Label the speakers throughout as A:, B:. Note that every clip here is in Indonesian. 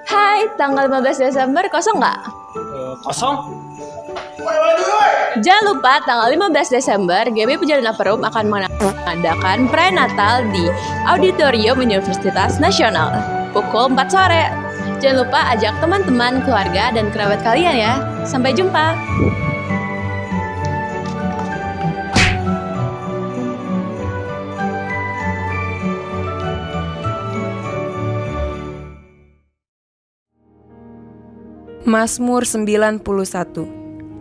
A: Hai, tanggal 15 Desember kosong nggak?
B: Kosong.
A: Jangan lupa tanggal 15 Desember GB Pujadana Perum akan mengadakan prenatal di Auditorium Universitas Nasional pukul 4 sore. Jangan lupa ajak teman-teman, keluarga, dan kerabat kalian ya. Sampai jumpa.
C: Mazmur 91.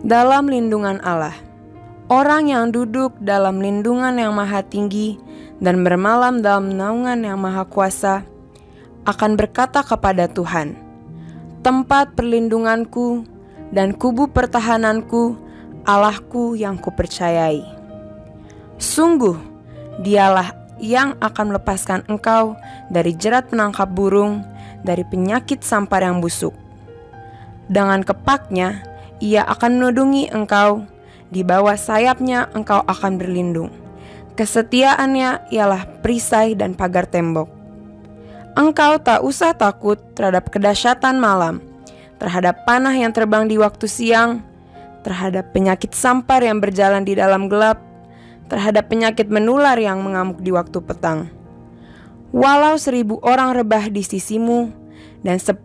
C: Dalam lindungan Allah. Orang yang duduk dalam lindungan yang maha tinggi dan bermalam dalam naungan yang maha kuasa akan berkata kepada Tuhan, tempat perlindunganku dan kubu pertahananku, Allahku yang kupercayai. Sungguh, dialah yang akan melepaskan engkau dari jerat penangkap burung, dari penyakit sampar yang busuk. Dengan kepaknya, ia akan menudungi engkau, di bawah sayapnya engkau akan berlindung. Kesetiaannya ialah perisai dan pagar tembok. Engkau tak usah takut terhadap kedahsyatan malam, terhadap panah yang terbang di waktu siang, terhadap penyakit sampar yang berjalan di dalam gelap, terhadap penyakit menular yang mengamuk di waktu petang. Walau 1.000 orang rebah di sisimu, dan 10.000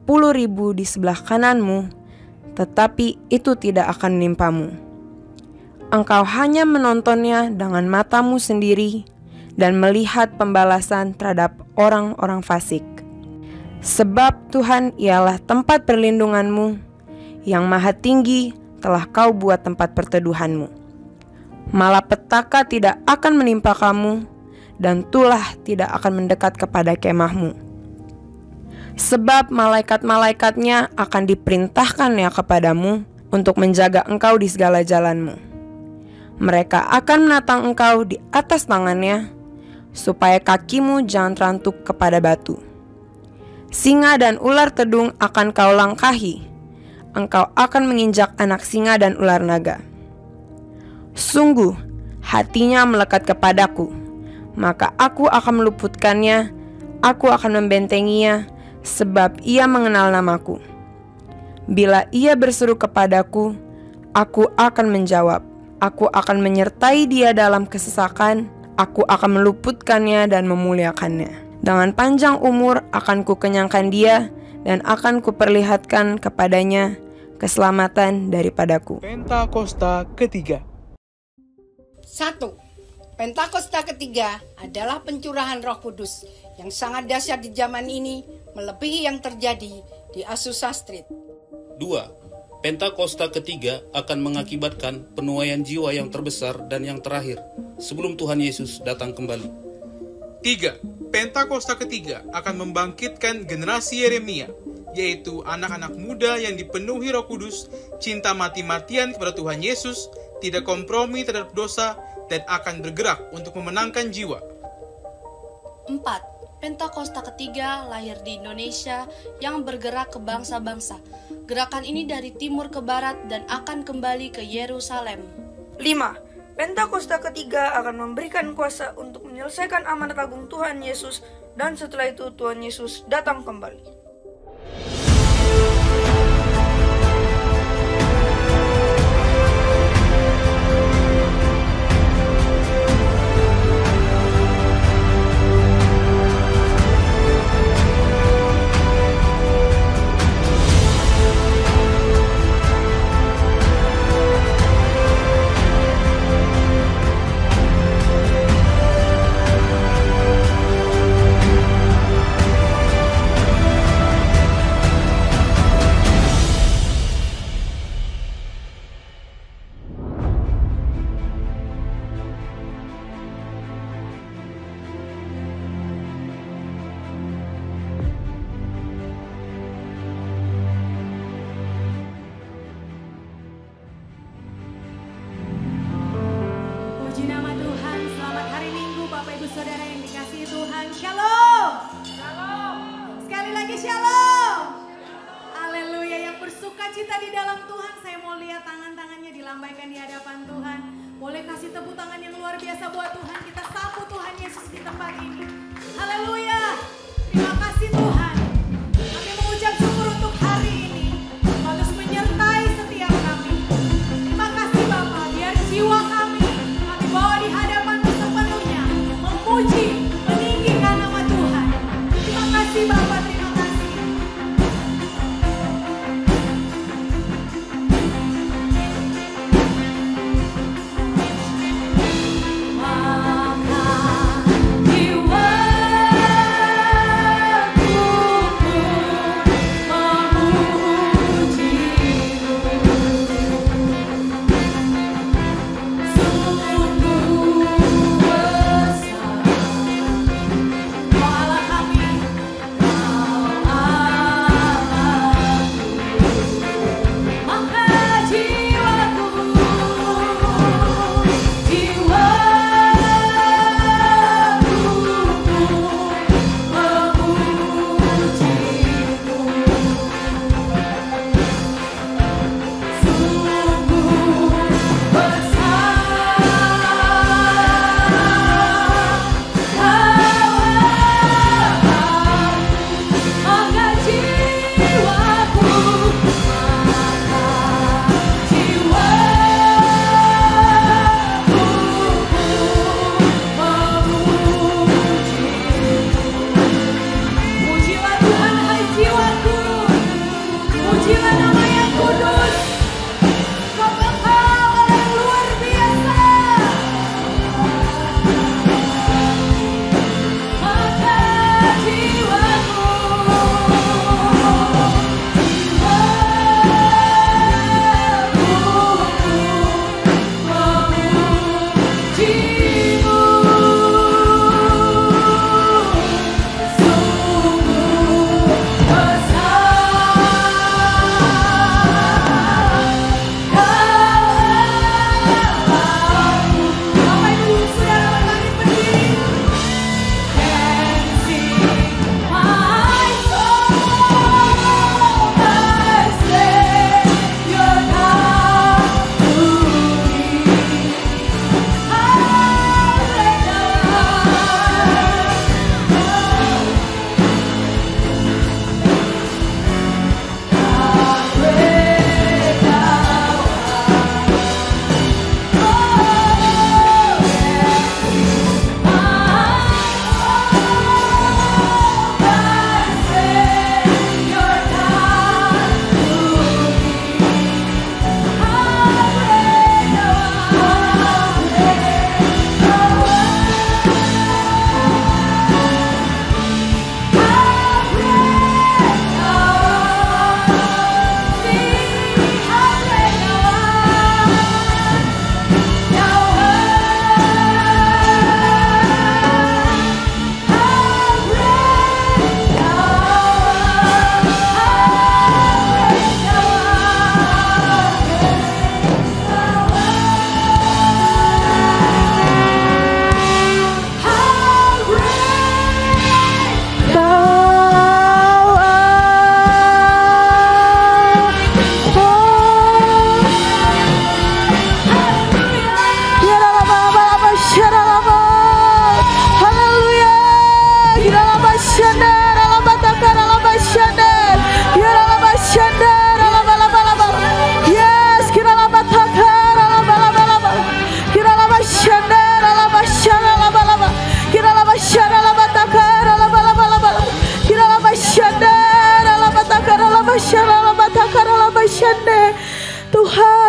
C: di sebelah kananmu, tetapi itu tidak akan menimpamu. Engkau hanya menontonnya dengan matamu sendiri dan melihat pembalasan terhadap orang-orang fasik. Sebab Tuhan ialah tempat perlindunganmu, yang maha tinggi telah kau buat tempat perteduhanmu. Malapetaka tidak akan menimpa kamu, dan tulah tidak akan mendekat kepada kemahmu. Sebab malaikat-malaikatnya akan diperintahkannya kepadamu untuk menjaga engkau di segala jalanmu. Mereka akan menatang engkau di atas tangannya, supaya kakimu jangan terantuk kepada batu. Singa dan ular tedung akan kau langkahi, engkau akan menginjak anak singa dan ular naga. Sungguh, hatinya melekat kepadaku, maka aku akan meluputkannya, aku akan membentenginya, sebab ia mengenal namaku. Bila ia berseru kepadaku, aku akan menjawab. Aku akan menyertai dia dalam kesesakan, aku akan meluputkannya dan memuliakannya. Dengan panjang umur akan kukenyangkan dia, dan akan kuperlihatkan kepadanya keselamatan daripadaku.
D: Pentakosta ketiga.
E: 1. Pentakosta ketiga adalah pencurahan Roh Kudus yang sangat dahsyat di zaman ini, melebihi yang terjadi di Azusa Street.
F: 2. Pentakosta ketiga akan mengakibatkan penuaian jiwa yang terbesar dan yang terakhir sebelum Tuhan Yesus datang kembali.
D: 3. Pentakosta ketiga akan membangkitkan generasi Yeremia, yaitu anak-anak muda yang dipenuhi Roh Kudus, cinta mati-matian kepada Tuhan Yesus, tidak kompromi terhadap dosa, dan akan bergerak untuk memenangkan jiwa.
G: 4. Pentakosta ketiga lahir di Indonesia yang bergerak ke bangsa-bangsa. Gerakan ini dari timur ke barat dan akan kembali ke Yerusalem.
H: 5. Pentakosta ketiga akan memberikan kuasa untuk menyelesaikan amanat agung Tuhan Yesus, dan setelah itu Tuhan Yesus datang kembali.
I: saudara yang dikasihi Tuhan. Shalom. Shalom. Sekali lagi shalom. Haleluya. Yang bersuka cita di dalam Tuhan, saya mau lihat tangan-tangannya dilambaikan di hadapan Tuhan. Boleh kasih tepuk tangan yang luar biasa buat Tuhan. Kita sambut Tuhan Yesus di tempat ini. Haleluya. Terima kasih Tuhan. Kami mengucap Pujilah nama yang kudus. Kau Engkau yang luar biasa. Maka jiwaku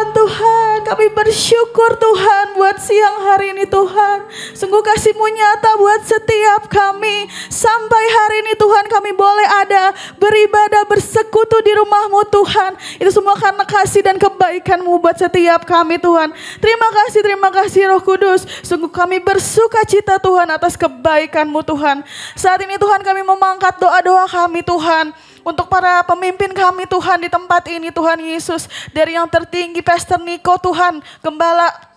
I: Tuhan, kami bersyukur Tuhan buat siang hari ini Tuhan. Sungguh kasih-Mu nyata buat setiap kami. Sampai hari ini Tuhan kami boleh ada, beribadah, bersekutu di rumah-Mu Tuhan. Itu semua karena kasih dan kebaikan-Mu buat setiap kami Tuhan. Terima kasih Roh Kudus. Sungguh kami bersuka cita Tuhan atas kebaikan-Mu Tuhan. Saat ini Tuhan kami memangkat doa-doa kami Tuhan. Untuk para pemimpin kami Tuhan di tempat ini Tuhan Yesus. Dari yang tertinggi Pastor Niko Tuhan, Gembala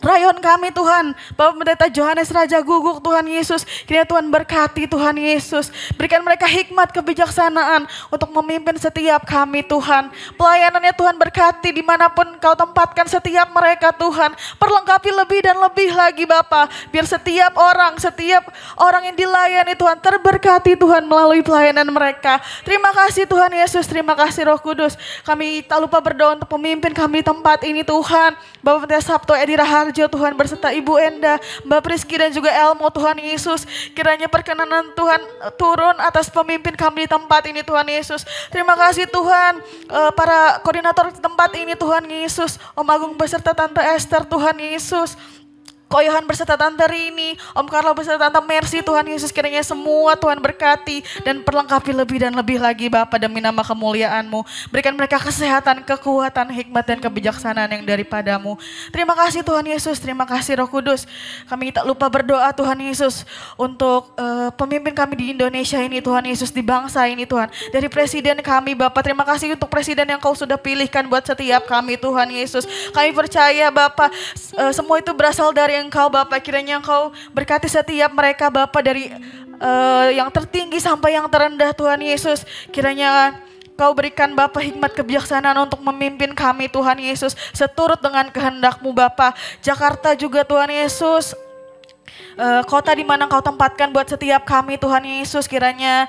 I: rayon kami Tuhan, Bapak Pendeta Johannes Raja Guguk Tuhan Yesus. Kiranya Tuhan berkati Tuhan Yesus. Berikan mereka hikmat kebijaksanaan untuk memimpin setiap kami Tuhan. Pelayanannya Tuhan berkati dimanapun Kau tempatkan setiap mereka Tuhan. Perlengkapi lebih dan lebih lagi Bapa. Biar setiap orang yang dilayani Tuhan terberkati Tuhan melalui pelayanan mereka. Terima kasih Tuhan Yesus, terima kasih Roh Kudus. Kami tak lupa berdoa untuk pemimpin kami di tempat ini Tuhan. Bapak Pendeta Sabto Edi Raharjo Tuhan berserta Ibu Enda, Mbak Priski dan juga Elmo Tuhan Yesus. Kiranya perkenanan Tuhan turun atas pemimpin kami di tempat ini Tuhan Yesus. Terima kasih Tuhan para koordinator di tempat ini Tuhan Yesus. Om Agung beserta Tante Esther Tuhan Yesus. Ko Yohan beserta Tante Rini, Om Carlo beserta Tante Mercy Tuhan Yesus, kiranya semua Tuhan berkati dan perlengkapi lebih dan lebih lagi Bapa demi nama kemuliaan-Mu. Berikan mereka kesehatan, kekuatan, hikmat dan kebijaksanaan yang daripadamu. Terima kasih Tuhan Yesus, terima kasih Roh Kudus. Kami tak lupa berdoa Tuhan Yesus untuk pemimpin kami di Indonesia ini Tuhan Yesus, di bangsa ini Tuhan. Dari presiden kami Bapa, terima kasih untuk presiden yang Kau sudah pilihkan buat setiap kami Tuhan Yesus. Kami percaya Bapa semua itu berasal dari Engkau Bapa, kiranya Engkau berkati setiap mereka Bapa dari yang tertinggi sampai yang terendah Tuhan Yesus. Kiranya Kau berikan Bapa hikmat kebijaksanaan untuk memimpin kami Tuhan Yesus seturut dengan kehendak-Mu Bapa. Jakarta juga Tuhan Yesus, kota di mana Kau tempatkan buat setiap kami Tuhan Yesus, kiranya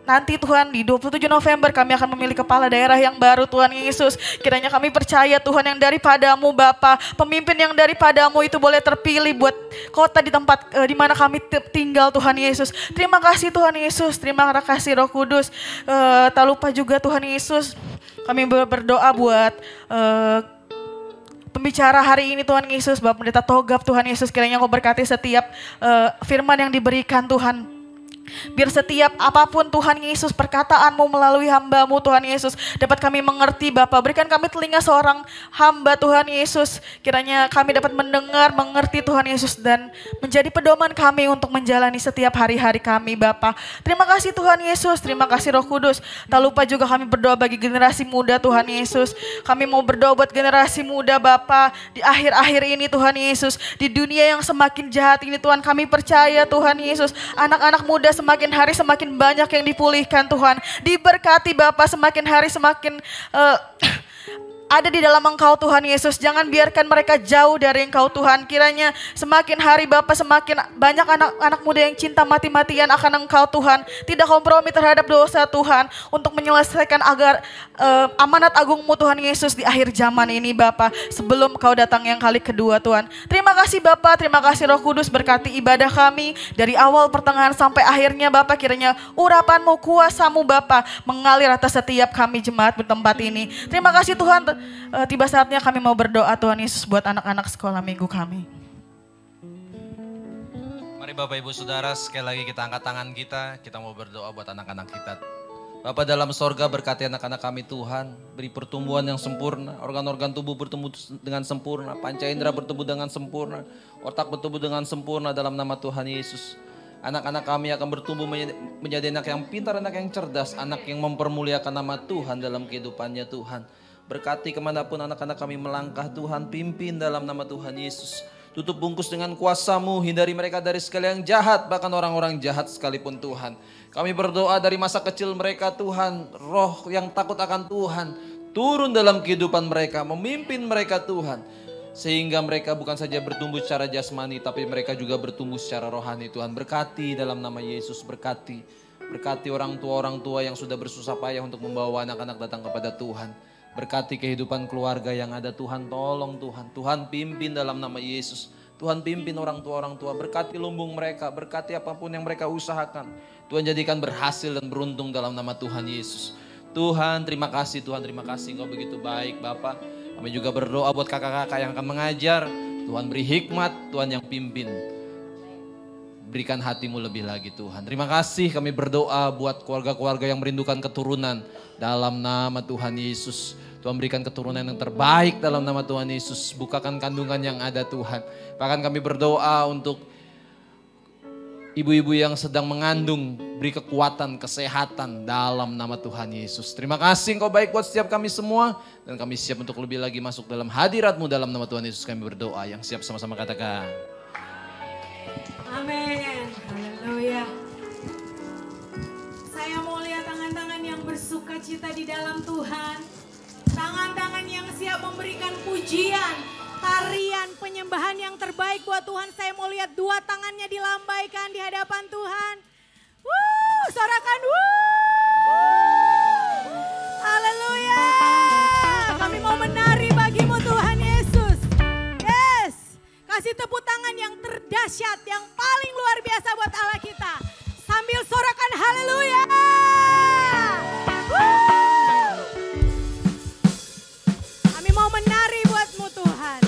B: nanti Tuhan di 27 November kami akan memilih kepala daerah yang baru Tuhan Yesus. Kiranya kami percaya Tuhan yang daripadamu Bapa, pemimpin yang daripadamu itu boleh terpilih buat kota di tempat di mana kami tinggal Tuhan Yesus. Terima kasih Tuhan Yesus, terima kasih Roh Kudus. Tak lupa juga Tuhan Yesus, kami berdoa buat pembicara hari ini Tuhan Yesus, Bapak Pendeta Togap Tuhan Yesus, kiranya Kau berkati setiap firman yang diberikan Tuhan. Biar setiap apapun Tuhan Yesus perkataanmu melalui hamba-Mu Tuhan Yesus dapat kami mengerti Bapa. Berikan kami telinga seorang hamba Tuhan Yesus. Kiranya kami dapat mendengar, mengerti Tuhan Yesus dan menjadi pedoman kami untuk menjalani setiap hari-hari kami Bapa. Terima kasih Tuhan Yesus, terima kasih Roh Kudus. Tak lupa juga kami berdoa bagi generasi muda Tuhan Yesus. Kami mau berdoa buat generasi muda Bapa di akhir-akhir ini Tuhan Yesus. Di dunia yang semakin jahat ini Tuhan, kami percaya Tuhan Yesus, anak-anak muda semakin hari semakin banyak yang dipulihkan Tuhan. Diberkati Bapa, semakin hari semakin ada di dalam Engkau Tuhan Yesus. Jangan biarkan mereka jauh dari Engkau Tuhan. Kiranya semakin hari Bapa semakin banyak anak-anak muda yang cinta mati-matian akan Engkau Tuhan. Tidak kompromi terhadap dosa Tuhan. Untuk menyelesaikan agar amanat agungmu Tuhan Yesus di akhir zaman ini Bapa. Sebelum Kau datang yang kali kedua Tuhan. Terima kasih Bapa, terima kasih Roh Kudus, berkati ibadah kami. Dari awal pertengahan sampai akhirnya Bapa, kiranya urapan-Mu, kuasa-Mu Bapa mengalir atas setiap kami jemaat bertempat ini. Terima kasih Tuhan. Tiba saatnya kami mau berdoa Tuhan Yesus buat anak-anak sekolah minggu kami.
J: Mari Bapak Ibu Saudara, sekali lagi kita angkat tangan kita mau berdoa buat anak-anak kita. Bapa dalam sorga, berkati anak-anak kami Tuhan, beri pertumbuhan yang sempurna, organ-organ tubuh bertumbuh dengan sempurna, panca indera bertumbuh dengan sempurna, otak bertumbuh dengan sempurna dalam nama Tuhan Yesus. Anak-anak kami akan bertumbuh menjadi anak yang pintar, anak yang cerdas, anak yang mempermuliakan nama Tuhan dalam kehidupannya Tuhan. Berkati kemanapun anak-anak kami melangkah Tuhan, pimpin dalam nama Tuhan Yesus. Tutup bungkus dengan kuasa-Mu, hindari mereka dari segala yang jahat, bahkan orang-orang jahat sekalipun Tuhan. Kami berdoa dari masa kecil mereka Tuhan, roh yang takut akan Tuhan turun dalam kehidupan mereka, memimpin mereka Tuhan. Sehingga mereka bukan saja bertumbuh secara jasmani, tapi mereka juga bertumbuh secara rohani Tuhan. Berkati dalam nama Yesus, berkati orang tua yang sudah bersusah payah untuk membawa anak-anak datang kepada Tuhan. Berkati kehidupan keluarga yang ada Tuhan, tolong Tuhan. Tuhan pimpin dalam nama Yesus. Tuhan pimpin orang tua, berkati lumbung mereka, berkati apapun yang mereka usahakan. Tuhan jadikan berhasil dan beruntung dalam nama Tuhan Yesus. Tuhan terima kasih, Tuhan terima kasih, Engkau begitu baik Bapa. Kami juga berdoa buat kakak-kakak yang akan mengajar. Tuhan beri hikmat, Tuhan yang pimpin. Berikan hati-Mu lebih lagi Tuhan. Terima kasih, kami berdoa buat keluarga-keluarga yang merindukan keturunan. Dalam nama Tuhan Yesus. Tuhan berikan keturunan yang terbaik dalam nama Tuhan Yesus. Bukakan kandungan yang ada Tuhan. Bahkan kami berdoa untuk ibu-ibu yang sedang mengandung. Beri kekuatan, kesehatan dalam nama Tuhan Yesus. Terima kasih Engkau baik buat setiap kami semua. Dan kami siap untuk lebih lagi masuk dalam hadirat-Mu dalam nama Tuhan Yesus. Kami berdoa, yang siap sama-sama katakan.
I: Amin. Haleluya. Saya mau lihat tangan-tangan yang bersuka cita di dalam Tuhan. Tangan-tangan yang siap memberikan pujian, tarian, penyembahan yang terbaik buat Tuhan. Saya mau lihat dua tangannya dilambaikan di hadapan Tuhan. Sorakan, haleluya. Kami mau menari bagi-Mu Tuhan Yesus. Yes. Kasih tepuk tangan yang terdahsyat, yang paling luar biasa buat Allah kita. Sambil sorakan haleluya. Kami mau menari buat-Mu Tuhan.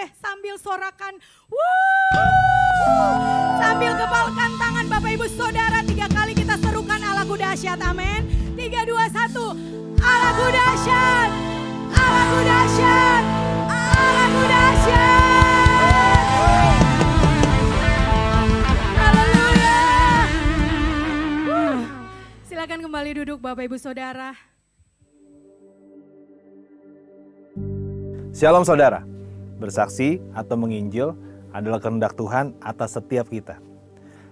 I: boleh sambil sorakan. Sambil kepalkan tangan Bapak Ibu Saudara, 3 kali kita serukan Allahku dahsyat. Amin. 3, 2, 1. Allahku dahsyat. Allahku dahsyat. Allahku dahsyat. Haleluya. Silakan kembali duduk Bapak Ibu Saudara.
K: Shalom saudara, bersaksi atau menginjil adalah kehendak Tuhan atas setiap kita.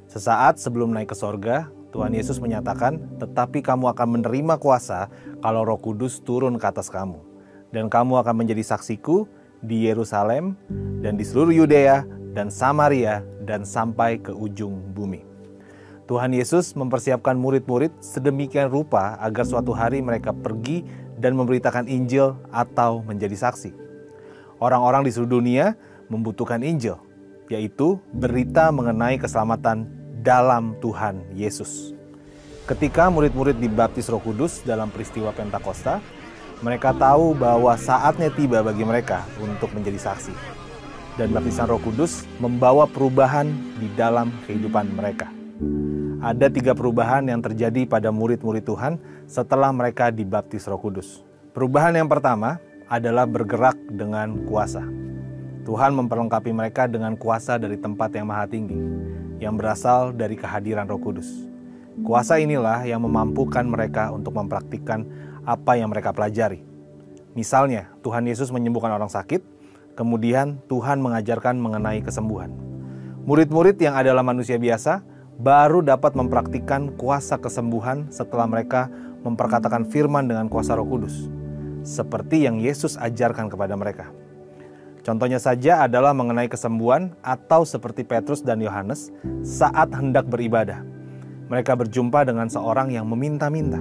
K: Sesaat sebelum naik ke sorga, Tuhan Yesus menyatakan, tetapi kamu akan menerima kuasa kalau Roh Kudus turun ke atas kamu. Dan kamu akan menjadi saksiku di Yerusalem dan di seluruh Yudea dan Samaria dan sampai ke ujung bumi. Tuhan Yesus mempersiapkan murid-murid sedemikian rupa agar suatu hari mereka pergi dan memberitakan Injil atau menjadi saksi. Orang-orang di seluruh dunia membutuhkan Injil, yaitu berita mengenai keselamatan dalam Tuhan Yesus. Ketika murid-murid dibaptis Roh Kudus dalam peristiwa Pentakosta, mereka tahu bahwa saatnya tiba bagi mereka untuk menjadi saksi. Dan baptisan Roh Kudus membawa perubahan di dalam kehidupan mereka. Ada 3 perubahan yang terjadi pada murid-murid Tuhan setelah mereka dibaptis Roh Kudus. Perubahan yang pertama adalah bergerak dengan kuasa. Tuhan memperlengkapi mereka dengan kuasa dari tempat yang maha tinggi, yang berasal dari kehadiran Roh Kudus. Kuasa inilah yang memampukan mereka untuk mempraktikkan apa yang mereka pelajari. Misalnya, Tuhan Yesus menyembuhkan orang sakit, kemudian Tuhan mengajarkan mengenai kesembuhan. Murid-murid yang adalah manusia biasa baru dapat mempraktikkan kuasa kesembuhan setelah mereka memperkatakan firman dengan kuasa Roh Kudus, seperti yang Yesus ajarkan kepada mereka. Contohnya saja adalah mengenai kesembuhan atau seperti Petrus dan Yohanes saat hendak beribadah. Mereka berjumpa dengan seorang yang meminta-minta.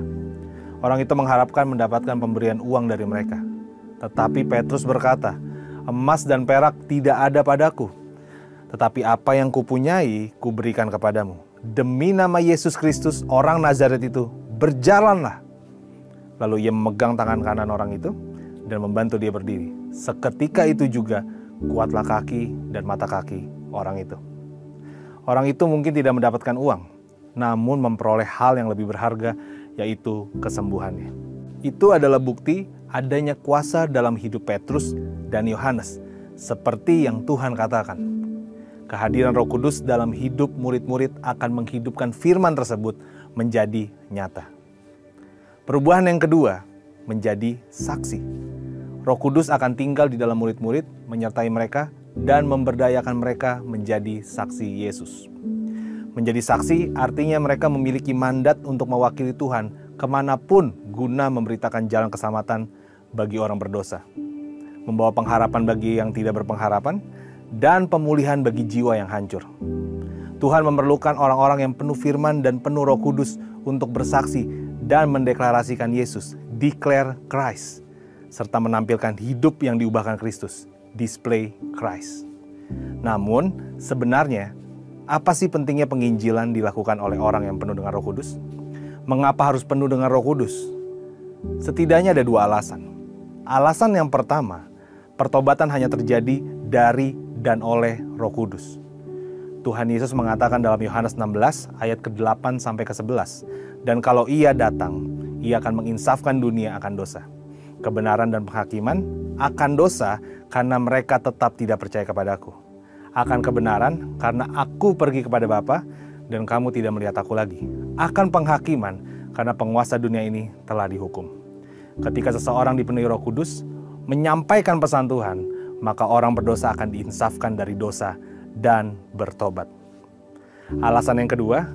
K: Orang itu mengharapkan mendapatkan pemberian uang dari mereka. Tetapi Petrus berkata, "Emas dan perak tidak ada padaku, tetapi apa yang kupunyai kuberikan kepadamu. Demi nama Yesus Kristus orang Nazaret itu, berjalanlah." Lalu ia memegang tangan kanan orang itu dan membantu dia berdiri. Seketika itu juga kuatlah kaki dan mata kaki orang itu. Orang itu mungkin tidak mendapatkan uang, namun memperoleh hal yang lebih berharga, yaitu kesembuhannya. Itu adalah bukti adanya kuasa dalam hidup Petrus dan Yohanes, seperti yang Tuhan katakan. Kehadiran Roh Kudus dalam hidup murid-murid akan menghidupkan firman tersebut menjadi nyata. Perubahan yang kedua, menjadi saksi. Roh Kudus akan tinggal di dalam murid-murid, menyertai mereka, dan memberdayakan mereka menjadi saksi Yesus. Menjadi saksi artinya mereka memiliki mandat untuk mewakili Tuhan kemanapun guna memberitakan jalan keselamatan bagi orang berdosa, membawa pengharapan bagi yang tidak berpengharapan, dan pemulihan bagi jiwa yang hancur. Tuhan memerlukan orang-orang yang penuh firman dan penuh Roh Kudus untuk bersaksi dan mendeklarasikan Yesus, declare Christ, serta menampilkan hidup yang diubahkan Kristus, display Christ. Namun, sebenarnya, apa sih pentingnya penginjilan dilakukan oleh orang yang penuh dengan Roh Kudus? Mengapa harus penuh dengan Roh Kudus? Setidaknya ada 2 alasan. Alasan yang pertama, pertobatan hanya terjadi dari dan oleh Roh Kudus. Tuhan Yesus mengatakan dalam Yohanes 16 ayat ke-8 sampai ke-11, "Dan kalau Ia datang, Ia akan menginsafkan dunia akan dosa, kebenaran dan penghakiman akan dosa karena mereka tetap tidak percaya kepadaku. Akan kebenaran karena aku pergi kepada Bapa dan kamu tidak melihat aku lagi. Akan penghakiman karena penguasa dunia ini telah dihukum." Ketika seseorang dipenuhi Roh Kudus menyampaikan pesan Tuhan, maka orang berdosa akan diinsafkan dari dosa dan bertobat. Alasan yang kedua,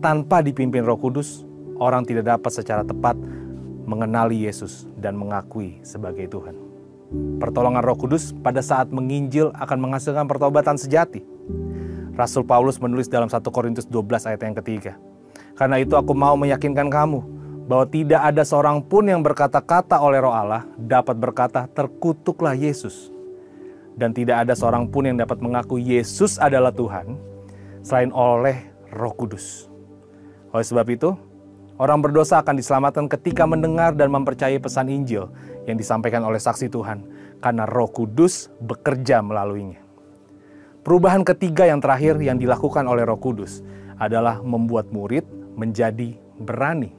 K: tanpa dipimpin Roh Kudus, orang tidak dapat secara tepat mengenali Yesus dan mengakui sebagai Tuhan. Pertolongan Roh Kudus pada saat menginjil akan menghasilkan pertobatan sejati. Rasul Paulus menulis dalam 1 Korintus 12 ayat yang ketiga, "Karena itu aku mau meyakinkan kamu bahwa tidak ada seorang pun yang berkata-kata oleh Roh Allah dapat berkata, terkutuklah Yesus. Dan tidak ada seorang pun yang dapat mengaku Yesus adalah Tuhan selain oleh Roh Kudus." Oleh sebab itu, orang berdosa akan diselamatkan ketika mendengar dan mempercayai pesan Injil yang disampaikan oleh saksi Tuhan, karena Roh Kudus bekerja melaluinya. Perubahan ketiga yang terakhir yang dilakukan oleh Roh Kudus adalah membuat murid menjadi berani.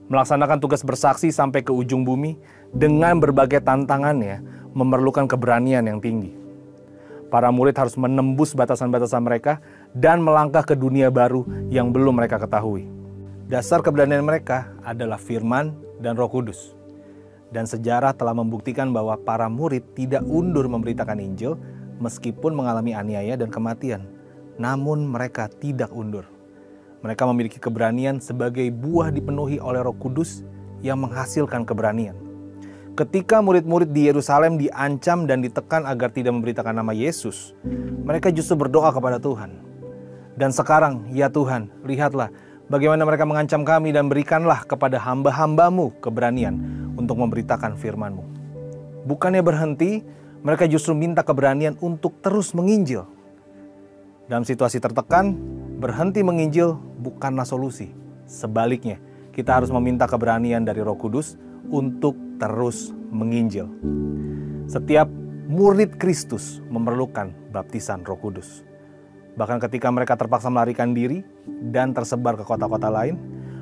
K: Melaksanakan tugas bersaksi sampai ke ujung bumi dengan berbagai tantangannya memerlukan keberanian yang tinggi. Para murid harus menembus batasan-batasan mereka dan melangkah ke dunia baru yang belum mereka ketahui. Dasar keberanian mereka adalah firman dan Roh Kudus. Dan sejarah telah membuktikan bahwa para murid tidak undur memberitakan Injil meskipun mengalami aniaya dan kematian. Namun mereka tidak undur. Mereka memiliki keberanian sebagai buah dipenuhi oleh Roh Kudus yang menghasilkan keberanian. Ketika murid-murid di Yerusalem diancam dan ditekan agar tidak memberitakan nama Yesus, mereka justru berdoa kepada Tuhan. Dan sekarang, ya Tuhan, lihatlah bagaimana mereka mengancam kami dan berikanlah kepada hamba-hambamu keberanian untuk memberitakan firman-Mu. Bukannya berhenti, mereka justru minta keberanian untuk terus menginjil. Dalam situasi tertekan, berhenti menginjil bukanlah solusi. Sebaliknya, kita harus meminta keberanian dari Roh Kudus untuk terus menginjil. Setiap murid Kristus memerlukan baptisan Roh Kudus. Bahkan ketika mereka terpaksa melarikan diri dan tersebar ke kota-kota lain,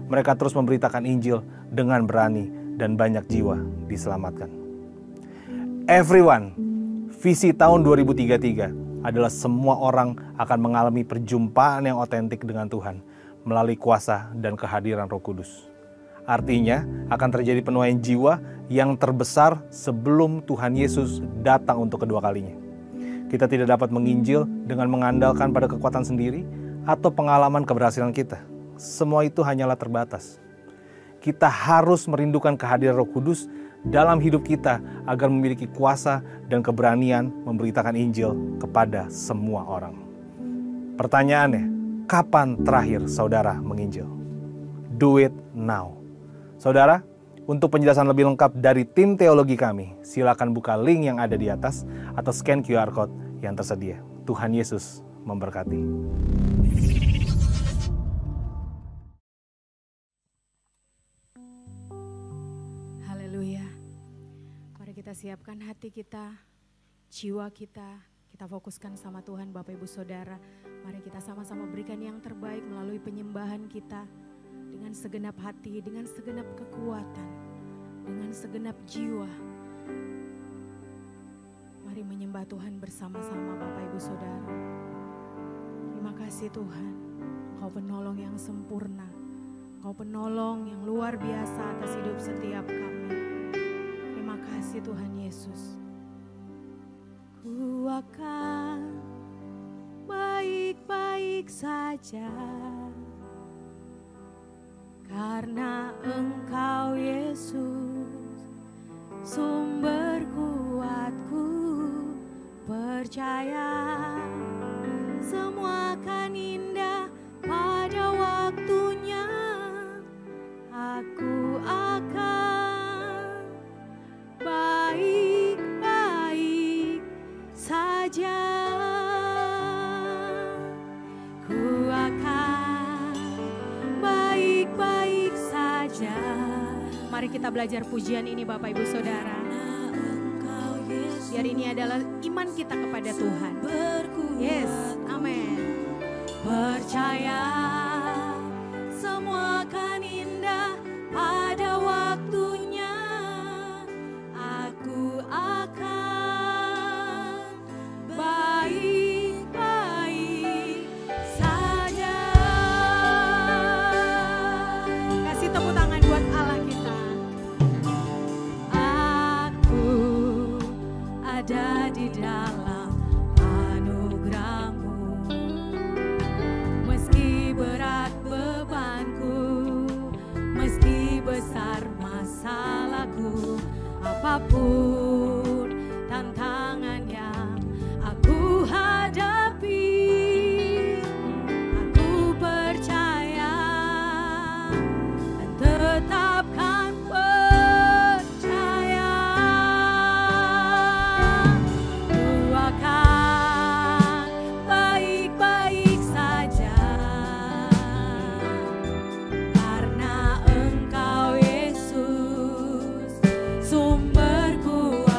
K: mereka terus memberitakan Injil dengan berani dan banyak jiwa diselamatkan. Everyone, visi tahun 2033 adalah semua orang akan mengalami perjumpaan yang otentik dengan Tuhan melalui kuasa dan kehadiran Roh Kudus. Artinya akan terjadi penuaian jiwa yang terbesar sebelum Tuhan Yesus datang untuk kedua kalinya. Kita tidak dapat menginjil dengan mengandalkan pada kekuatan sendiri atau pengalaman keberhasilan kita. Semua itu hanyalah terbatas. Kita harus merindukan kehadiran Roh Kudus dalam hidup kita agar memiliki kuasa dan keberanian memberitakan Injil kepada semua orang. Pertanyaannya, kapan terakhir saudara menginjil? Do it now. Saudara, untuk penjelasan lebih lengkap dari tim teologi kami, silakan buka link yang ada di atas atau scan QR Code yang tersedia. Tuhan Yesus memberkati.
I: Haleluya. Mari kita siapkan hati kita, jiwa kita fokuskan sama Tuhan Bapak Ibu Saudara. Mari kita sama-sama berikan yang terbaik melalui penyembahan kita. Dengan segenap hati, dengan segenap kekuatan, dengan segenap jiwa. Mari menyembah Tuhan bersama-sama Bapak Ibu Saudara. Terima kasih Tuhan, Engkau penolong yang sempurna. Engkau penolong yang luar biasa atas hidup setiap kami. Terima kasih Tuhan Yesus. Ku akan baik-baik saja. Karena Engkau Yesus, sumber kuatku, percaya semua akan indah pada waktunya. Aku akan baik-baik saja. Ku akan baik-baik saja. Mari kita belajar pujian ini Bapak Ibu Saudara. Biar ini adalah iman kita kepada Tuhan. Yes, amin. Percaya semua akan indah pada waktunya. Aku akan baik-baik saja. Kasih tepuk tangan buat Allah kita. Aku ada di dalam anugerah-Mu. Meski berat bebanku, meski besar masalahku, apapun tantangan yang aku hadapi, aku percaya dan tetapkan percaya. Ku akan baik-baik saja. Karena Engkau Yesus, sumber kuatku,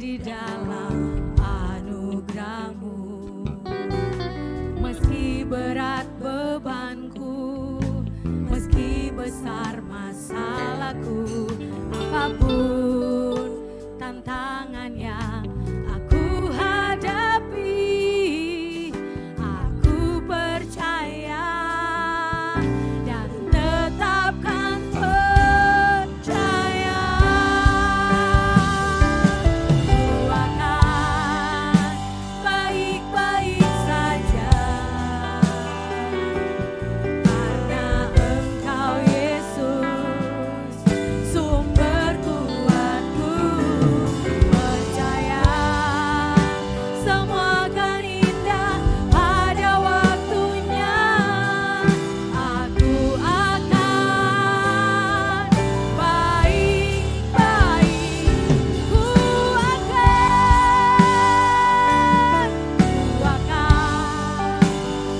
I: di dalam anugerah-Mu. Meski berat bebanku, meski besar masalahku, apapun tantangan yang aku hadapi, aku percaya dan tetapkan percaya. Ku akan baik-baik saja, karena Engkau Yesus sumber kuatku. Percaya semua akan indah pada waktunya. Aku akan baik-baik. Ku akan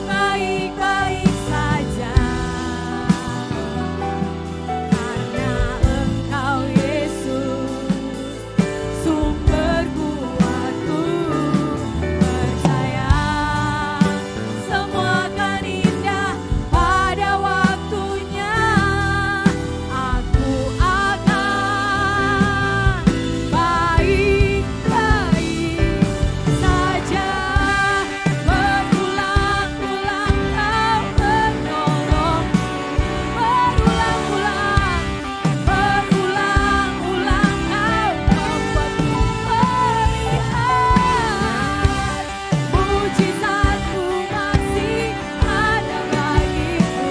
I: baik-baik saja, karena Engkau Yesus sumber kuatku. Percaya semua akan indah pada waktunya. Aku akan baik-baik saja. Berulang-ulang Kau menolong, berulang-ulang Kau membuatku melihat mujizat-Mu masih ada bagiku.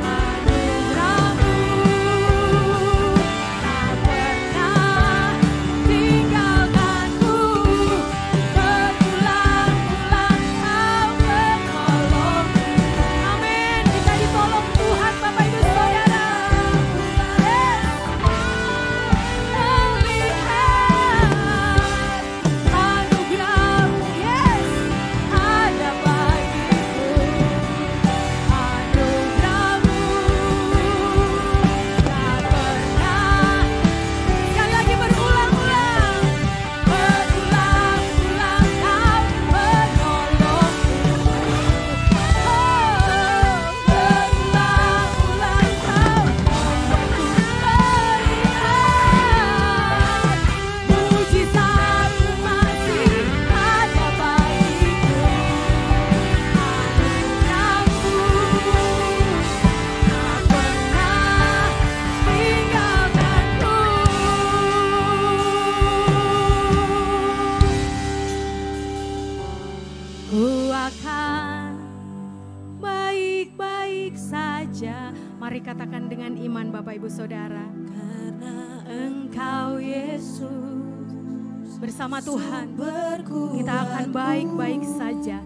I: Anugerah-Mu tak pernah tinggalkanku. Berulang-ulang Kau menolong. Amin. Kita ditolong Tuhan, Bapak Ibu Saudara. Melihat anugerah-Mu, yes, ada bagiku. Anugerah-Mu tak pernah. Sekali lagi berulang-ulang. Berulang-ulang Kau menolongku. Berulang-ulang Kau membuatku melihat mujizat-Mu masih ada bagiku. Anugerah-Mu tak pernah tinggalkanku. Ku akan baik-baik saja. Mari katakan dengan iman Bapak Ibu Saudara. Karena Engkau Yesus bersama Tuhan, kita akan baik-baik saja.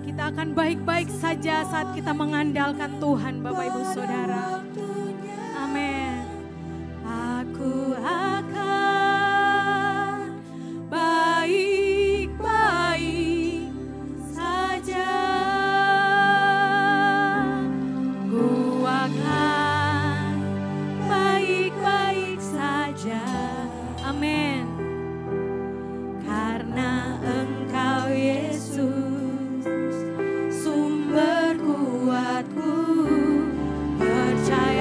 I: Kita akan baik-baik saja saat kita mengandalkan Tuhan, Bapak Ibu Saudara. Amin. Aku akan baik-baik saja. Ku akan baik-baik saja. Amin. Karena Engkau Yesus sumber kuatku. Percaya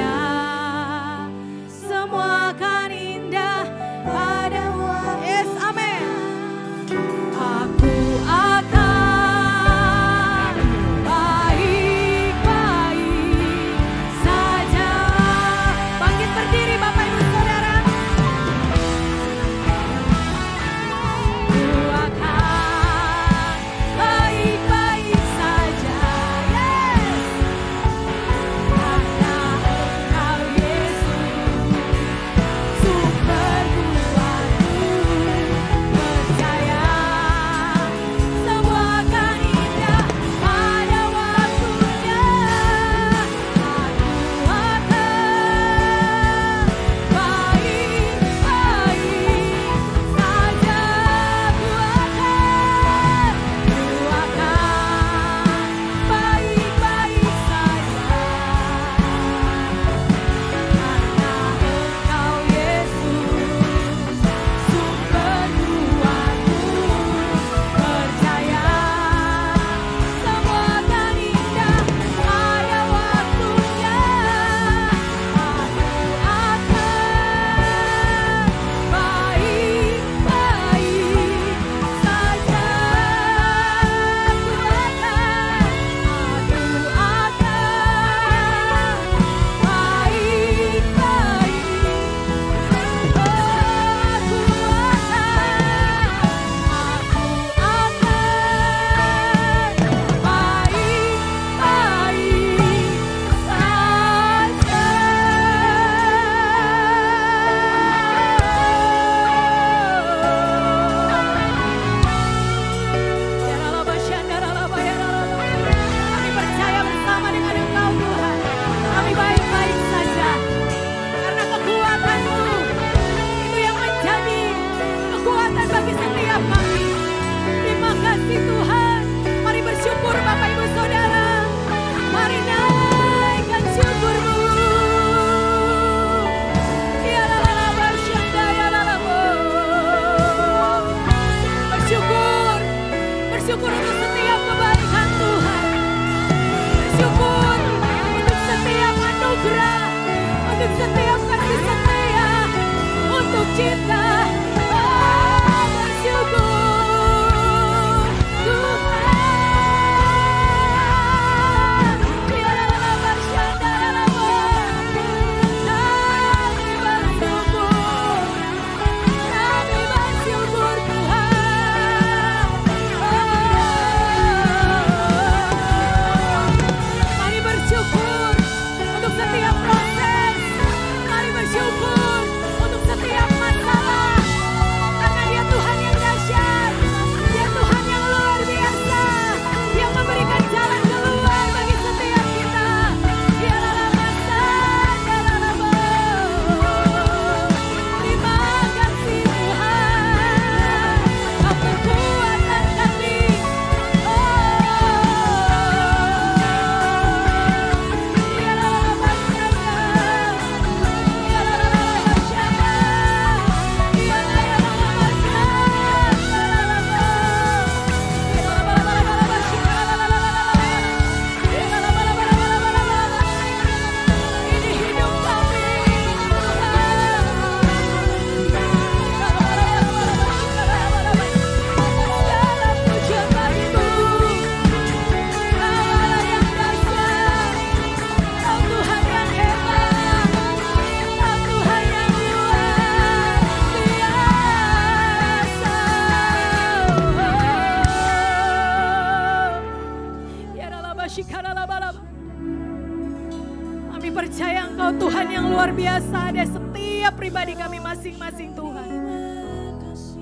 I: Kami percaya Engkau Tuhan yang luar biasa ada setiap pribadi kami masing-masing Tuhan.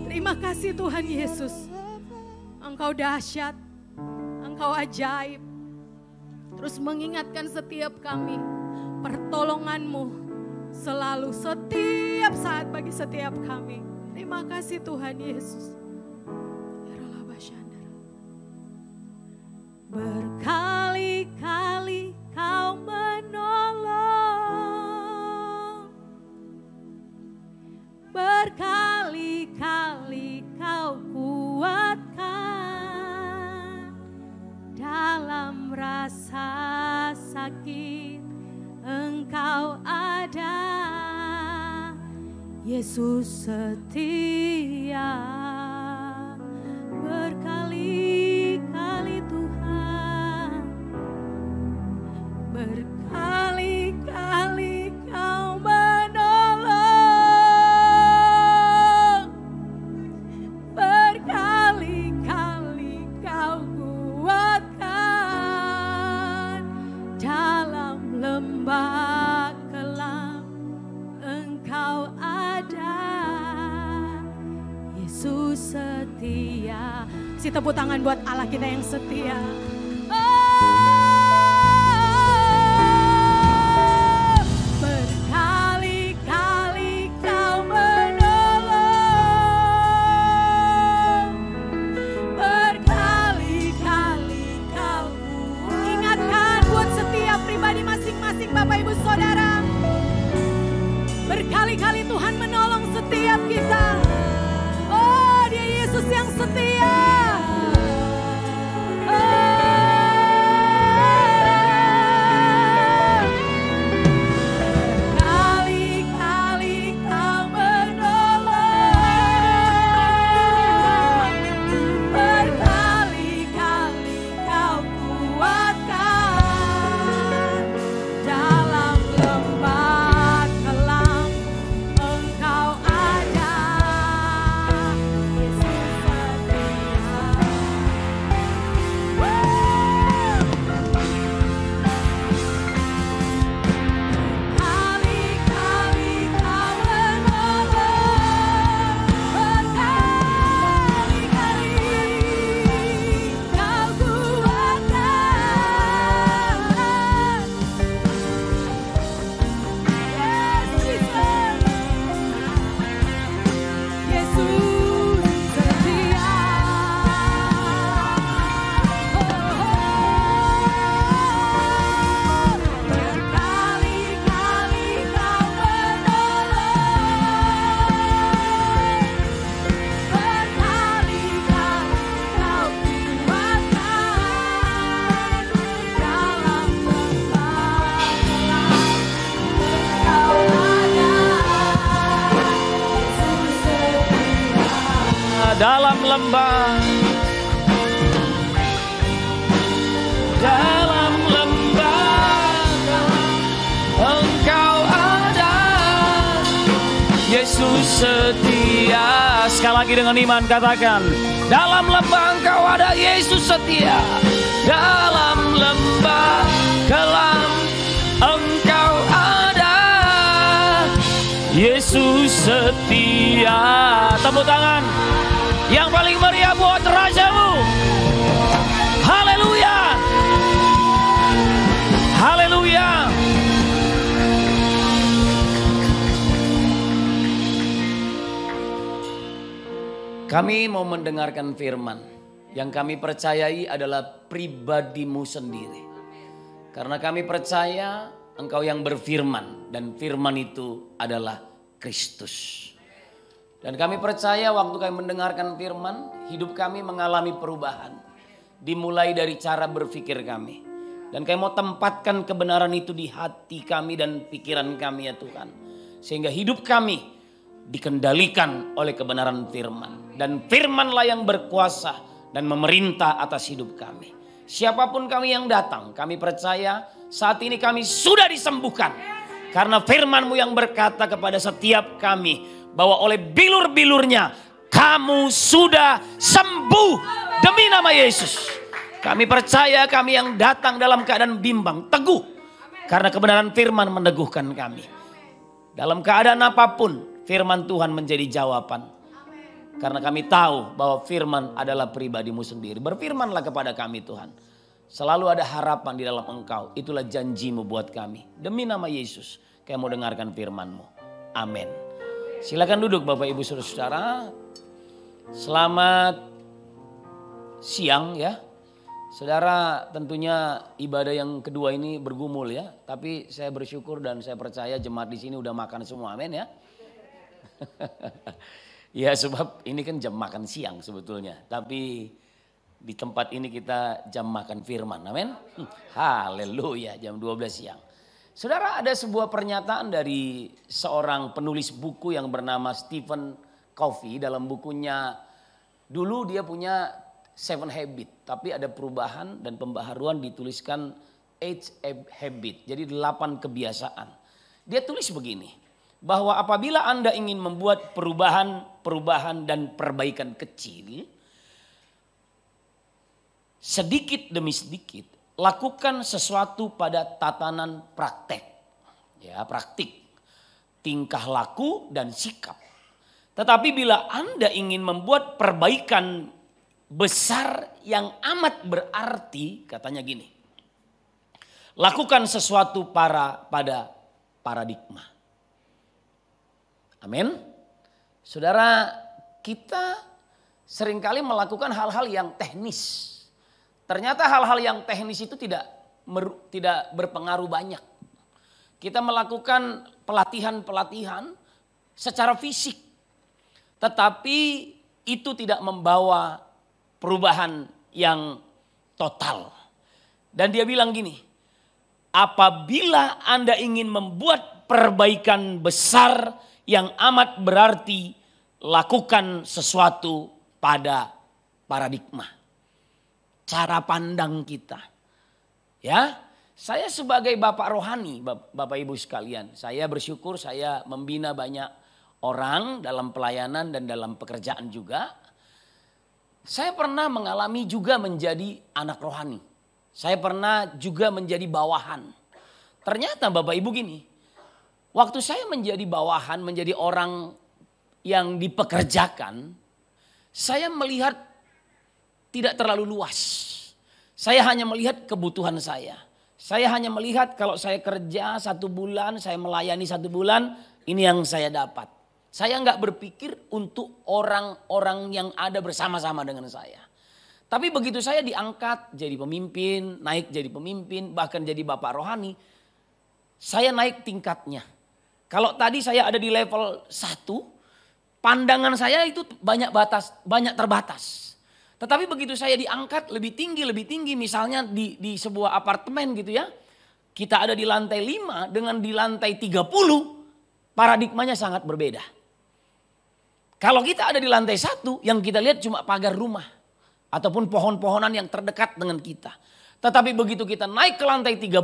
I: Terima kasih Tuhan Yesus. Engkau dahsyat, Engkau ajaib. Terus mengingatkan setiap kami, pertolongan-Mu selalu setiap saat bagi setiap kami. Terima kasih Tuhan Yesus. Berkali-kali Kau menolong, berkali-kali Kau kuatkan, dalam rasa sakit Engkau ada, Yesus setia. Berkali-kali Tuhan, berkali-kali Kau menolong, berkali-kali Kau kuatkan, dalam lembah kelam Engkau ada, Yesus setia. Si tepuk tangan buat Allah kita yang setia. Berkali-kali Kau menolong, berkali-kali Kau ingatkan buat setiap pribadi masing-masing Bapak Ibu Saudara. Berkali-kali Tuhan menolong setiap kita. Oh, Dia Yesus yang setia.
L: Dalam lembah Engkau ada, Yesus setia. Sekali lagi dengan iman katakan, dalam lembah Engkau ada, Yesus setia. Dalam lembah kelam Engkau ada, Yesus setia. Tepuk tangan yang paling meriah buat Rajamu. Haleluya. Haleluya. Kami mau mendengarkan firman. Yang kami percayai adalah pribadimu sendiri. Karena kami percaya Engkau yang berfirman. Dan firman itu adalah Kristus. Dan kami percaya waktu kami mendengarkan firman, hidup kami mengalami perubahan. Dimulai dari cara berpikir kami. Dan kami mau tempatkan kebenaran itu di hati kami dan pikiran kami ya Tuhan. Sehingga hidup kami dikendalikan oleh kebenaran firman. Dan firmanlah yang berkuasa dan memerintah atas hidup kami. Siapapun kami yang datang, kami percaya saat ini kami sudah disembuhkan. Karena firman-Mu yang berkata kepada setiap kami, bahwa oleh bilur-bilurnya kamu sudah sembuh demi nama Yesus. Kami percaya kami yang datang dalam keadaan bimbang, teguh. Karena kebenaran firman meneguhkan kami. Dalam keadaan apapun, firman Tuhan menjadi jawaban. Karena kami tahu bahwa firman adalah pribadimu sendiri. Berfirmanlah kepada kami Tuhan. Selalu ada harapan di dalam Engkau. Itulah janjimu buat kami. Demi nama Yesus, kami mau dengarkan firman-Mu. Amin. Silakan duduk Bapak Ibu Saudara-saudara. Selamat siang ya. Saudara, tentunya ibadah yang kedua ini bergumul ya. Tapi saya bersyukur dan saya percaya jemaat di sini udah makan semua. Amin ya. Ya sebab ini kan jam makan siang sebetulnya. Tapi di tempat ini kita jam makan firman. Amin. Haleluya, jam 12 siang. Saudara, ada sebuah pernyataan dari seorang penulis buku yang bernama Stephen Covey. Dalam bukunya, dulu dia punya 7 Habit. Tapi ada perubahan dan pembaharuan dituliskan 8 Habit. Jadi 8 kebiasaan. Dia tulis begini. Bahwa apabila Anda ingin membuat perubahan dan perbaikan kecil, sedikit demi sedikit lakukan sesuatu pada tatanan praktek. Ya, praktik, tingkah laku dan sikap. Tetapi bila Anda ingin membuat perbaikan besar yang amat berarti, katanya gini. Lakukan sesuatu pada paradigma. Amin. Saudara, kita seringkali melakukan hal-hal yang teknis. Ternyata hal-hal yang teknis itu tidak berpengaruh banyak. Kita melakukan pelatihan-pelatihan secara fisik. Tetapi itu tidak membawa perubahan yang total. Dan dia bilang gini, apabila Anda ingin membuat perbaikan besar yang amat berarti, lakukan sesuatu pada paradigma. Cara pandang kita. Ya, saya sebagai bapak rohani, Bapak Ibu sekalian, saya bersyukur saya membina banyak orang dalam pelayanan dan dalam pekerjaan juga. Saya pernah mengalami juga menjadi anak rohani. Saya pernah juga menjadi bawahan. Ternyata Bapak Ibu gini, waktu saya menjadi bawahan, menjadi orang yang dipekerjakan, saya melihat tidak terlalu luas. Saya hanya melihat kebutuhan saya. Saya hanya melihat kalau saya kerja 1 bulan, saya melayani 1 bulan, ini yang saya dapat. Saya nggak berpikir untuk orang-orang yang ada bersama-sama dengan saya. Tapi begitu saya diangkat jadi pemimpin, naik jadi pemimpin, bahkan jadi bapak rohani, saya naik tingkatnya. Kalau tadi saya ada di level 1, pandangan saya itu banyak terbatas. Tetapi begitu saya diangkat lebih tinggi, misalnya di sebuah apartemen gitu ya. Kita ada di lantai 5 dengan di lantai 30, paradigmanya sangat berbeda. Kalau kita ada di lantai 1, yang kita lihat cuma pagar rumah. Ataupun pohon-pohonan yang terdekat dengan kita. Tetapi begitu kita naik ke lantai 30,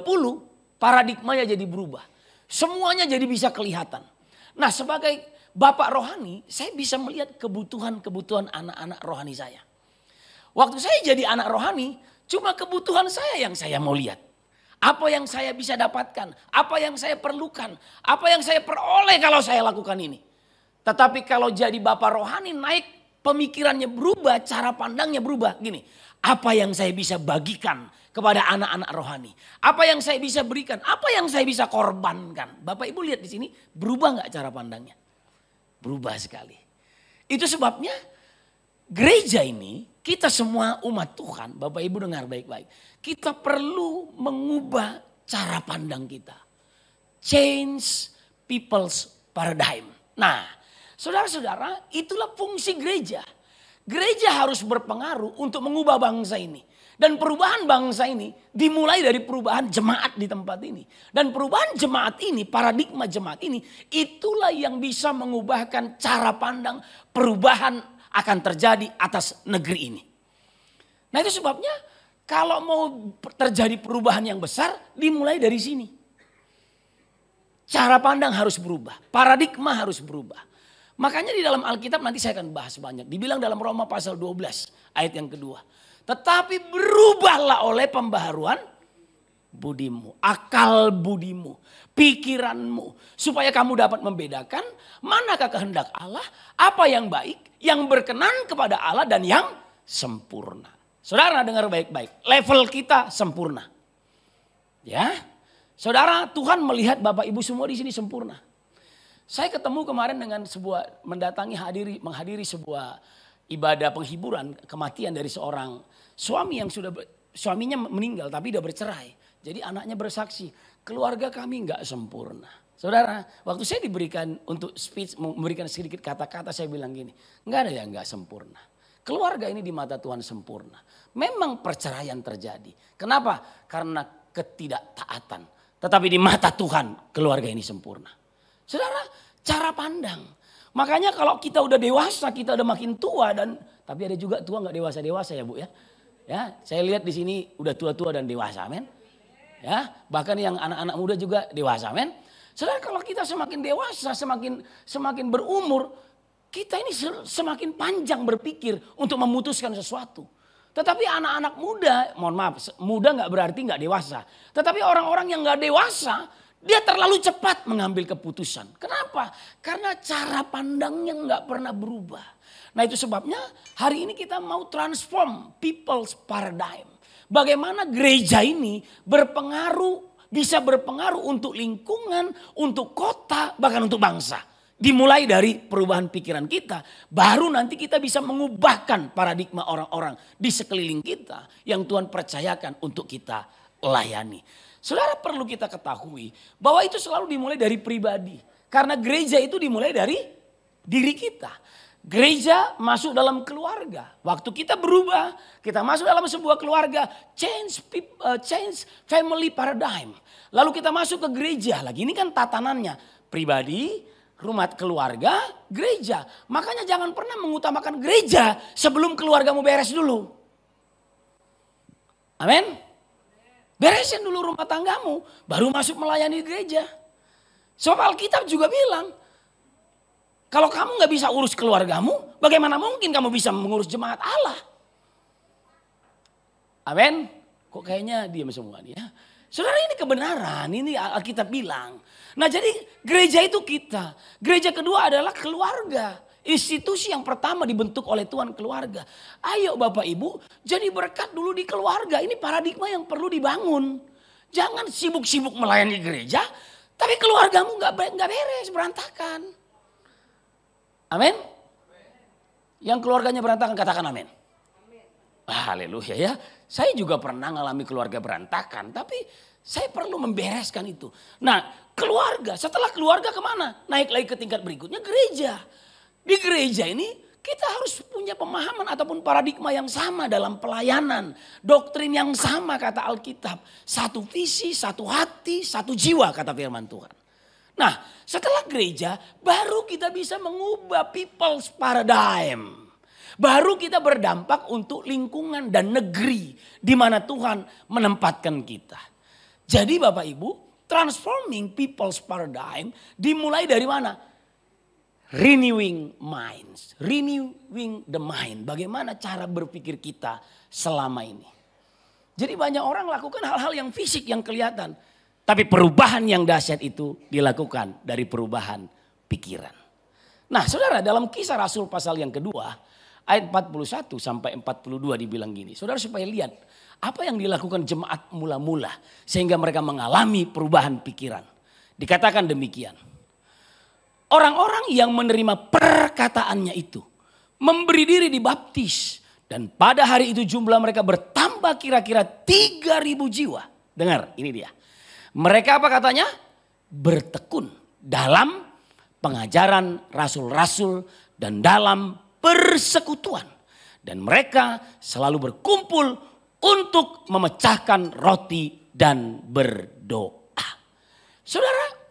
L: paradigmanya jadi berubah. Semuanya jadi bisa kelihatan. Nah, sebagai bapak rohani, saya bisa melihat kebutuhan-kebutuhan anak-anak rohani saya. Waktu saya jadi anak rohani, cuma kebutuhan saya yang saya mau lihat. Apa yang saya bisa dapatkan, apa yang saya perlukan, apa yang saya peroleh kalau saya lakukan ini. Tetapi kalau jadi bapak rohani naik, pemikirannya berubah, cara pandangnya berubah. Gini, apa yang saya bisa bagikan kepada anak-anak rohani? Apa yang saya bisa berikan? Apa yang saya bisa korbankan? Bapak Ibu lihat di sini, berubah nggak cara pandangnya? Berubah sekali. Itu sebabnya gereja ini, kita semua umat Tuhan, Bapak Ibu dengar baik-baik. Kita perlu mengubah cara pandang kita. Change people's paradigm. Nah, saudara-saudara, itulah fungsi gereja. Gereja harus berpengaruh untuk mengubah bangsa ini. Dan perubahan bangsa ini dimulai dari perubahan jemaat di tempat ini. Dan perubahan jemaat ini, paradigma jemaat ini, itulah yang bisa mengubahkan cara pandang perubahan akan terjadi atas negeri ini. Nah, itu sebabnya kalau mau terjadi perubahan yang besar, dimulai dari sini. Cara pandang harus berubah, paradigma harus berubah. Makanya di dalam Alkitab nanti saya akan bahas banyak. Dibilang dalam Roma pasal 12 ayat yang kedua. Tetapi berubahlah oleh pembaharuan budimu, akal budimu, pikiranmu. Supaya kamu dapat membedakan manakah kehendak Allah, apa yang baik, yang berkenan kepada Allah dan yang sempurna. Saudara dengar baik-baik, level kita sempurna. Ya, saudara, Tuhan melihat Bapak Ibu semua di sini sempurna. Saya ketemu kemarin dengan menghadiri sebuah ibadah penghiburan kematian dari seorang suami yang suaminya meninggal tapi udah bercerai. Jadi anaknya bersaksi, keluarga kami nggak sempurna. Saudara, waktu saya diberikan untuk speech, memberikan sedikit kata-kata, saya bilang gini, nggak ada yang nggak sempurna. Keluarga ini di mata Tuhan sempurna. Memang perceraian terjadi. Kenapa? Karena ketidaktaatan. Tetapi di mata Tuhan keluarga ini sempurna. Saudara, cara pandang. Makanya kalau kita udah dewasa, kita udah makin tua tapi ada juga tua nggak dewasa-dewasa ya Bu ya. Ya, saya lihat di sini udah tua-tua dan dewasa, men. Ya, bahkan yang anak-anak muda juga dewasa, men. Saudara, kalau kita semakin dewasa, semakin berumur, kita ini semakin panjang berpikir untuk memutuskan sesuatu. Tetapi anak-anak muda, mohon maaf, muda nggak berarti nggak dewasa. Tetapi orang-orang yang nggak dewasa, dia terlalu cepat mengambil keputusan. Kenapa? Karena cara pandangnya nggak pernah berubah. Nah itu sebabnya hari ini kita mau transform people's paradigm. Bagaimana gereja ini bisa berpengaruh untuk lingkungan, untuk kota, bahkan untuk bangsa. Dimulai dari perubahan pikiran kita, baru nanti kita bisa mengubahkan paradigma orang-orang di sekeliling kita yang Tuhan percayakan untuk kita layani. Saudara, perlu kita ketahui bahwa itu selalu dimulai dari pribadi. Karena gereja itu dimulai dari diri kita. Gereja masuk dalam keluarga. Waktu kita berubah, kita masuk dalam sebuah keluarga, change family paradigm. Lalu kita masuk ke gereja lagi. Ini kan tatanannya pribadi, rumah keluarga, gereja. Makanya jangan pernah mengutamakan gereja sebelum keluargamu beres dulu. Amin. Beresin dulu rumah tanggamu, baru masuk melayani gereja. Sebab Alkitab juga bilang, kalau kamu gak bisa urus keluargamu, bagaimana mungkin kamu bisa mengurus jemaat Allah? Amin. Kok kayaknya diam semua nih ya. Saudara, ini kebenaran, ini Alkitab bilang. Nah jadi gereja itu kita. Gereja kedua adalah keluarga. Institusi yang pertama dibentuk oleh Tuhan, keluarga. Ayo Bapak Ibu, jadi berkat dulu di keluarga. Ini paradigma yang perlu dibangun. Jangan sibuk-sibuk melayani gereja, tapi keluargamu gak beres, berantakan. Amin. Yang keluarganya berantakan katakan amin. Haleluya ya. Saya juga pernah ngalami keluarga berantakan, tapi saya perlu membereskan itu. Nah keluarga, setelah keluarga kemana? Naik lagi ke tingkat berikutnya, gereja. Di gereja ini kita harus punya pemahaman ataupun paradigma yang sama dalam pelayanan. Doktrin yang sama kata Alkitab. Satu visi, satu hati, satu jiwa kata firman Tuhan. Nah setelah gereja baru kita bisa mengubah people's paradigm. Baru kita berdampak untuk lingkungan dan negeri di mana Tuhan menempatkan kita. Jadi Bapak Ibu, transforming people's paradigm dimulai dari mana? Renewing minds, renewing the mind. Bagaimana cara berpikir kita selama ini. Jadi banyak orang lakukan hal-hal yang fisik yang kelihatan. Tapi perubahan yang dahsyat itu dilakukan dari perubahan pikiran. Nah saudara, dalam Kisah Rasul pasal yang kedua, ayat 41 sampai 42 dibilang gini. Saudara supaya lihat apa yang dilakukan jemaat mula-mula sehingga mereka mengalami perubahan pikiran. Dikatakan demikian. Orang-orang yang menerima perkataannya itu memberi diri dibaptis. Dan pada hari itu jumlah mereka bertambah kira-kira 3.000 jiwa. Dengar ini dia. Mereka apa katanya? Bertekun dalam pengajaran rasul-rasul dan dalam persekutuan. Dan mereka selalu berkumpul untuk memecahkan roti dan berdoa. Saudara,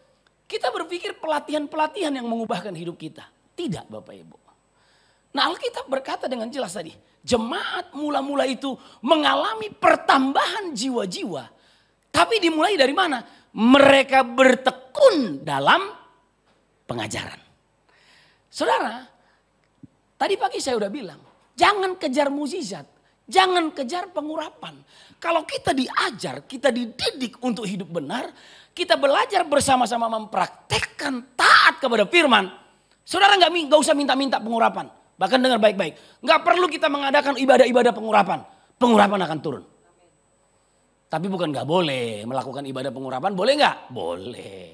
L: kita berpikir pelatihan-pelatihan yang mengubahkan hidup kita. Tidak Bapak Ibu. Nah Alkitab berkata dengan jelas tadi. Jemaat mula-mula itu mengalami pertambahan jiwa-jiwa. Tapi dimulai dari mana? Mereka bertekun dalam pengajaran. Saudara, tadi pagi saya udah bilang. Jangan kejar mukjizat. Jangan kejar pengurapan. Kalau kita diajar, kita dididik untuk hidup benar, kita belajar bersama-sama mempraktekkan taat kepada firman. Saudara nggak usah minta-minta pengurapan. Bahkan dengar baik-baik. Nggak perlu kita mengadakan ibadah-ibadah pengurapan. Pengurapan akan turun. Tapi bukan nggak boleh melakukan ibadah pengurapan. Boleh nggak? Boleh.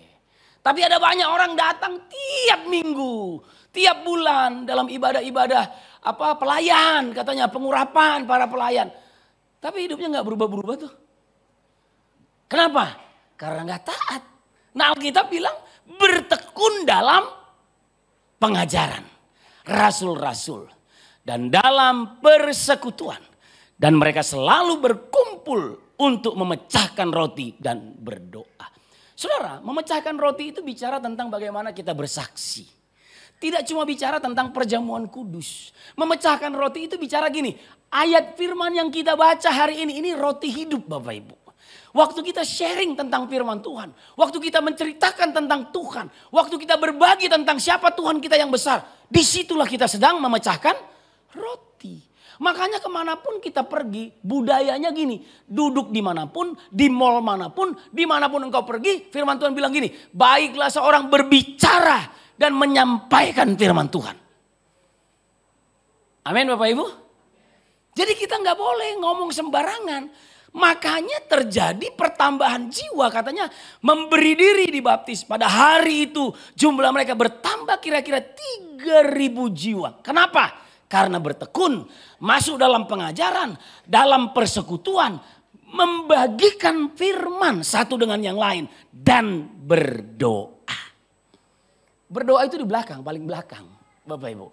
L: Tapi ada banyak orang datang tiap minggu, tiap bulan dalam ibadah-ibadah pelayan, katanya pengurapan para pelayan. Tapi hidupnya nggak berubah-berubah tuh. Kenapa? Karena nggak taat. Nah, Alkitab bilang bertekun dalam pengajaran rasul-rasul dan dalam persekutuan, dan mereka selalu berkumpul untuk memecahkan roti dan berdoa. Saudara, memecahkan roti itu bicara tentang bagaimana kita bersaksi. Tidak cuma bicara tentang perjamuan kudus. Memecahkan roti itu bicara gini. Ayat firman yang kita baca hari ini roti hidup Bapak Ibu. Waktu kita sharing tentang firman Tuhan. Waktu kita menceritakan tentang Tuhan. Waktu kita berbagi tentang siapa Tuhan kita yang besar. Disitulah kita sedang memecahkan roti. Makanya kemanapun kita pergi, budayanya gini. Duduk dimanapun, di mall manapun, dimanapun engkau pergi. Firman Tuhan bilang gini, baiklah seorang berbicara dan menyampaikan firman Tuhan. Amin Bapak Ibu. Jadi kita nggak boleh ngomong sembarangan. Makanya terjadi pertambahan jiwa, katanya memberi diri dibaptis. Pada hari itu jumlah mereka bertambah kira-kira 3.000 jiwa. Kenapa? Karena bertekun, masuk dalam pengajaran, dalam persekutuan, membagikan firman satu dengan yang lain, dan berdoa. Berdoa itu di belakang, paling belakang Bapak Ibu.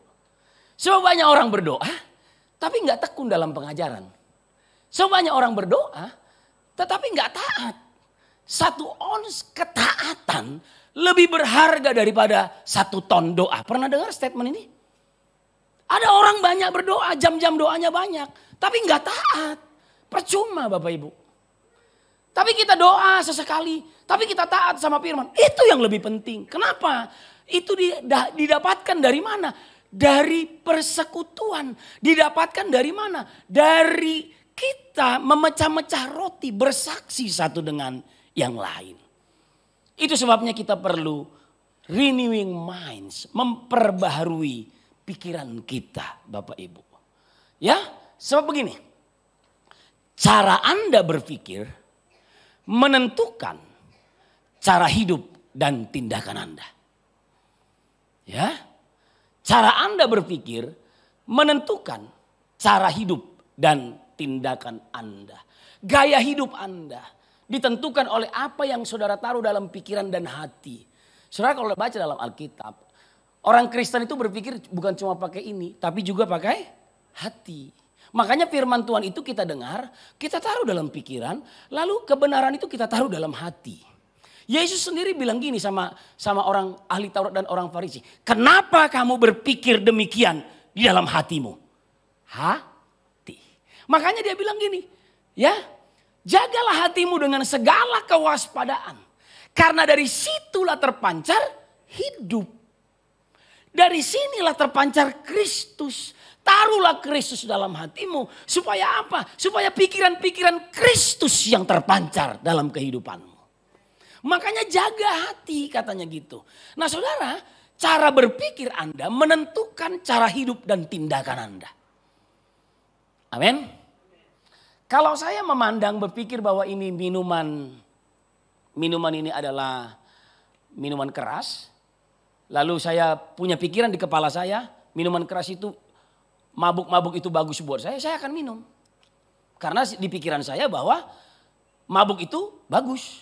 L: So banyak orang berdoa, tapi nggak tekun dalam pengajaran. So banyak orang berdoa, tetapi nggak taat. 1 ons ketaatan lebih berharga daripada 1 ton doa. Pernah dengar statement ini? Ada orang banyak berdoa, jam-jam doanya banyak. Tapi nggak taat. Percuma Bapak Ibu. Tapi kita doa sesekali. Tapi kita taat sama firman. Itu yang lebih penting. Kenapa? Itu didapatkan dari mana? Dari persekutuan. Didapatkan dari mana? Dari kita memecah-mecah roti. Bersaksi satu dengan yang lain. Itu sebabnya kita perlu renewing minds. Memperbaharui pikiran kita Bapak Ibu. Ya, sebab begini. Cara Anda berpikir menentukan cara hidup dan tindakan Anda. Ya, cara Anda berpikir menentukan cara hidup dan tindakan Anda. Gaya hidup Anda ditentukan oleh apa yang saudara taruh dalam pikiran dan hati. Saudara kalau baca dalam Alkitab, orang Kristen itu berpikir bukan cuma pakai ini, tapi juga pakai hati. Makanya firman Tuhan itu kita dengar, kita taruh dalam pikiran, lalu kebenaran itu kita taruh dalam hati. Yesus sendiri bilang gini sama orang ahli Taurat dan orang Farisi. Kenapa kamu berpikir demikian di dalam hatimu? Hati. Makanya dia bilang gini, ya, jagalah hatimu dengan segala kewaspadaan. Karena dari situlah terpancar hidup. Dari sinilah terpancar Kristus. Taruhlah Kristus dalam hatimu. Supaya apa? Supaya pikiran-pikiran Kristus yang terpancar dalam kehidupanmu. Makanya jaga hati katanya gitu. Nah saudara, cara berpikir Anda menentukan cara hidup dan tindakan Anda. Amin. Kalau saya memandang berpikir bahwa ini minuman ini adalah minuman keras. Lalu saya punya pikiran di kepala saya, minuman keras itu, mabuk-mabuk itu bagus buat saya akan minum. Karena di pikiran saya bahwa mabuk itu bagus.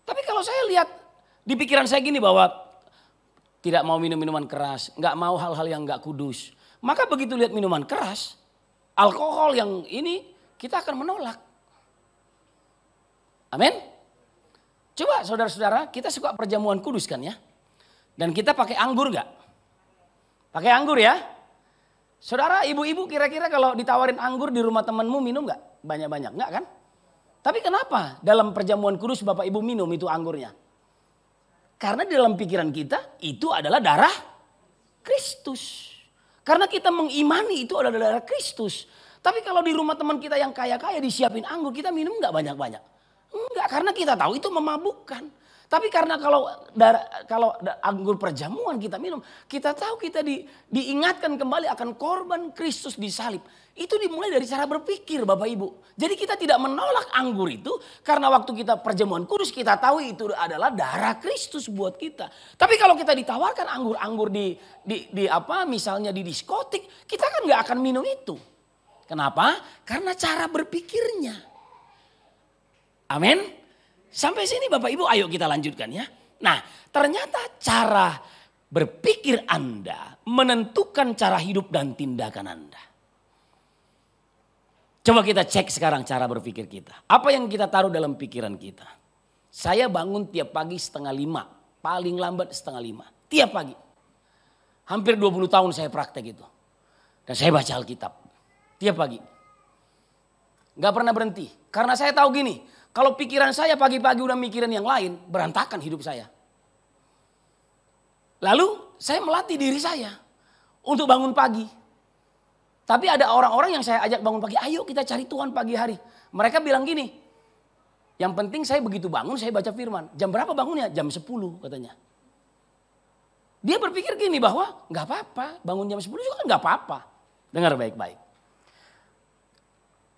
L: Tapi kalau saya lihat di pikiran saya gini bahwa tidak mau minum minuman keras, nggak mau hal-hal yang nggak kudus. Maka begitu lihat minuman keras, alkohol yang ini kita akan menolak. Amin. Coba saudara-saudara, kita suka perjamuan kudus kan ya? Dan kita pakai anggur nggak? Pakai anggur ya? Saudara, ibu-ibu kira-kira kalau ditawarin anggur di rumah temanmu minum nggak? Banyak-banyak nggak kan? Tapi kenapa dalam perjamuan kudus Bapak Ibu minum itu anggurnya? Karena di dalam pikiran kita itu adalah darah Kristus. Karena kita mengimani itu adalah darah Kristus. Tapi kalau di rumah teman kita yang kaya-kaya disiapin anggur, kita minum nggak banyak-banyak? Enggak, karena kita tahu itu memabukkan. Tapi karena kalau anggur perjamuan kita minum, kita tahu kita diingatkan kembali akan korban Kristus di salib. Itu dimulai dari cara berpikir Bapak Ibu. Jadi kita tidak menolak anggur itu karena waktu kita perjamuan kudus kita tahu itu adalah darah Kristus buat kita. Tapi kalau kita ditawarkan anggur-anggur di apa misalnya di diskotik, kita kan nggak akan minum itu. Kenapa? Karena cara berpikirnya. Amin. Sampai sini Bapak Ibu ayo kita lanjutkan ya. Nah ternyata cara berpikir Anda menentukan cara hidup dan tindakan Anda. Coba kita cek sekarang cara berpikir kita. Apa yang kita taruh dalam pikiran kita. Saya bangun tiap pagi 4:30. Paling lambat 4:30. Tiap pagi. Hampir 20 tahun saya praktek itu. Dan saya baca Alkitab. Tiap pagi. Gak pernah berhenti. Karena saya tahu gini. Kalau pikiran saya pagi-pagi udah mikirin yang lain. Berantakan hidup saya. Lalu saya melatih diri saya. Untuk bangun pagi. Tapi ada orang-orang yang saya ajak bangun pagi. Ayo kita cari Tuhan pagi hari. Mereka bilang gini. Yang penting saya begitu bangun saya baca firman. Jam berapa bangunnya? Jam 10 katanya. Dia berpikir gini bahwa gak apa-apa. Bangun jam 10 juga gak apa-apa. Dengar baik-baik.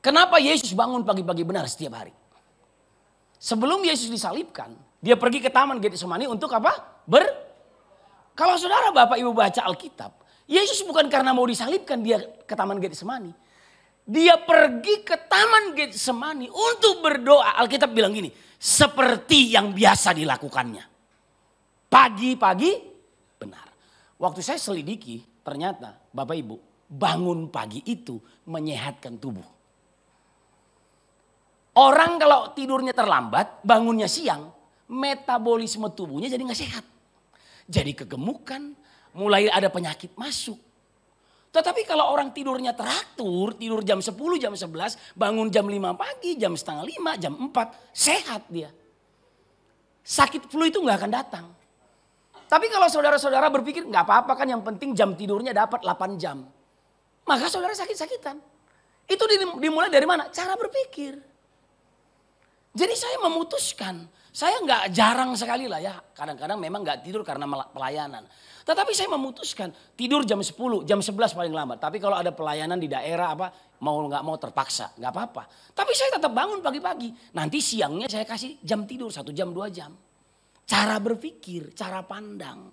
L: Kenapa Yesus bangun pagi-pagi benar setiap hari? Sebelum Yesus disalibkan, dia pergi ke Taman Getsemani untuk apa? Kalau saudara Bapak Ibu baca Alkitab, Yesus bukan karena mau disalibkan dia ke Taman Getsemani. Dia pergi ke Taman Getsemani untuk berdoa. Alkitab bilang gini, seperti yang biasa dilakukannya. Pagi-pagi benar. Waktu saya selidiki, ternyata Bapak Ibu, bangun pagi itu menyehatkan tubuh. Orang kalau tidurnya terlambat, bangunnya siang, metabolisme tubuhnya jadi gak sehat. Jadi kegemukan, mulai ada penyakit masuk. Tetapi kalau orang tidurnya teratur, tidur jam 10, jam 11, bangun jam 5 pagi, jam 4:30, jam 4, sehat dia. Sakit flu itu gak akan datang. Tapi kalau saudara-saudara berpikir gak apa-apa kan yang penting jam tidurnya dapat 8 jam. Maka saudara sakit-sakitan. Itu dimulai dari mana? Cara berpikir. Jadi saya memutuskan, saya nggak jarang sekali lah ya, kadang-kadang memang nggak tidur karena pelayanan. Tetapi saya memutuskan tidur jam 10, jam 11 paling lambat. Tapi kalau ada pelayanan di daerah apa, mau nggak mau terpaksa, nggak apa-apa. Tapi saya tetap bangun pagi-pagi. Nanti siangnya saya kasih jam tidur 1 jam, 2 jam. Cara berpikir, cara pandang.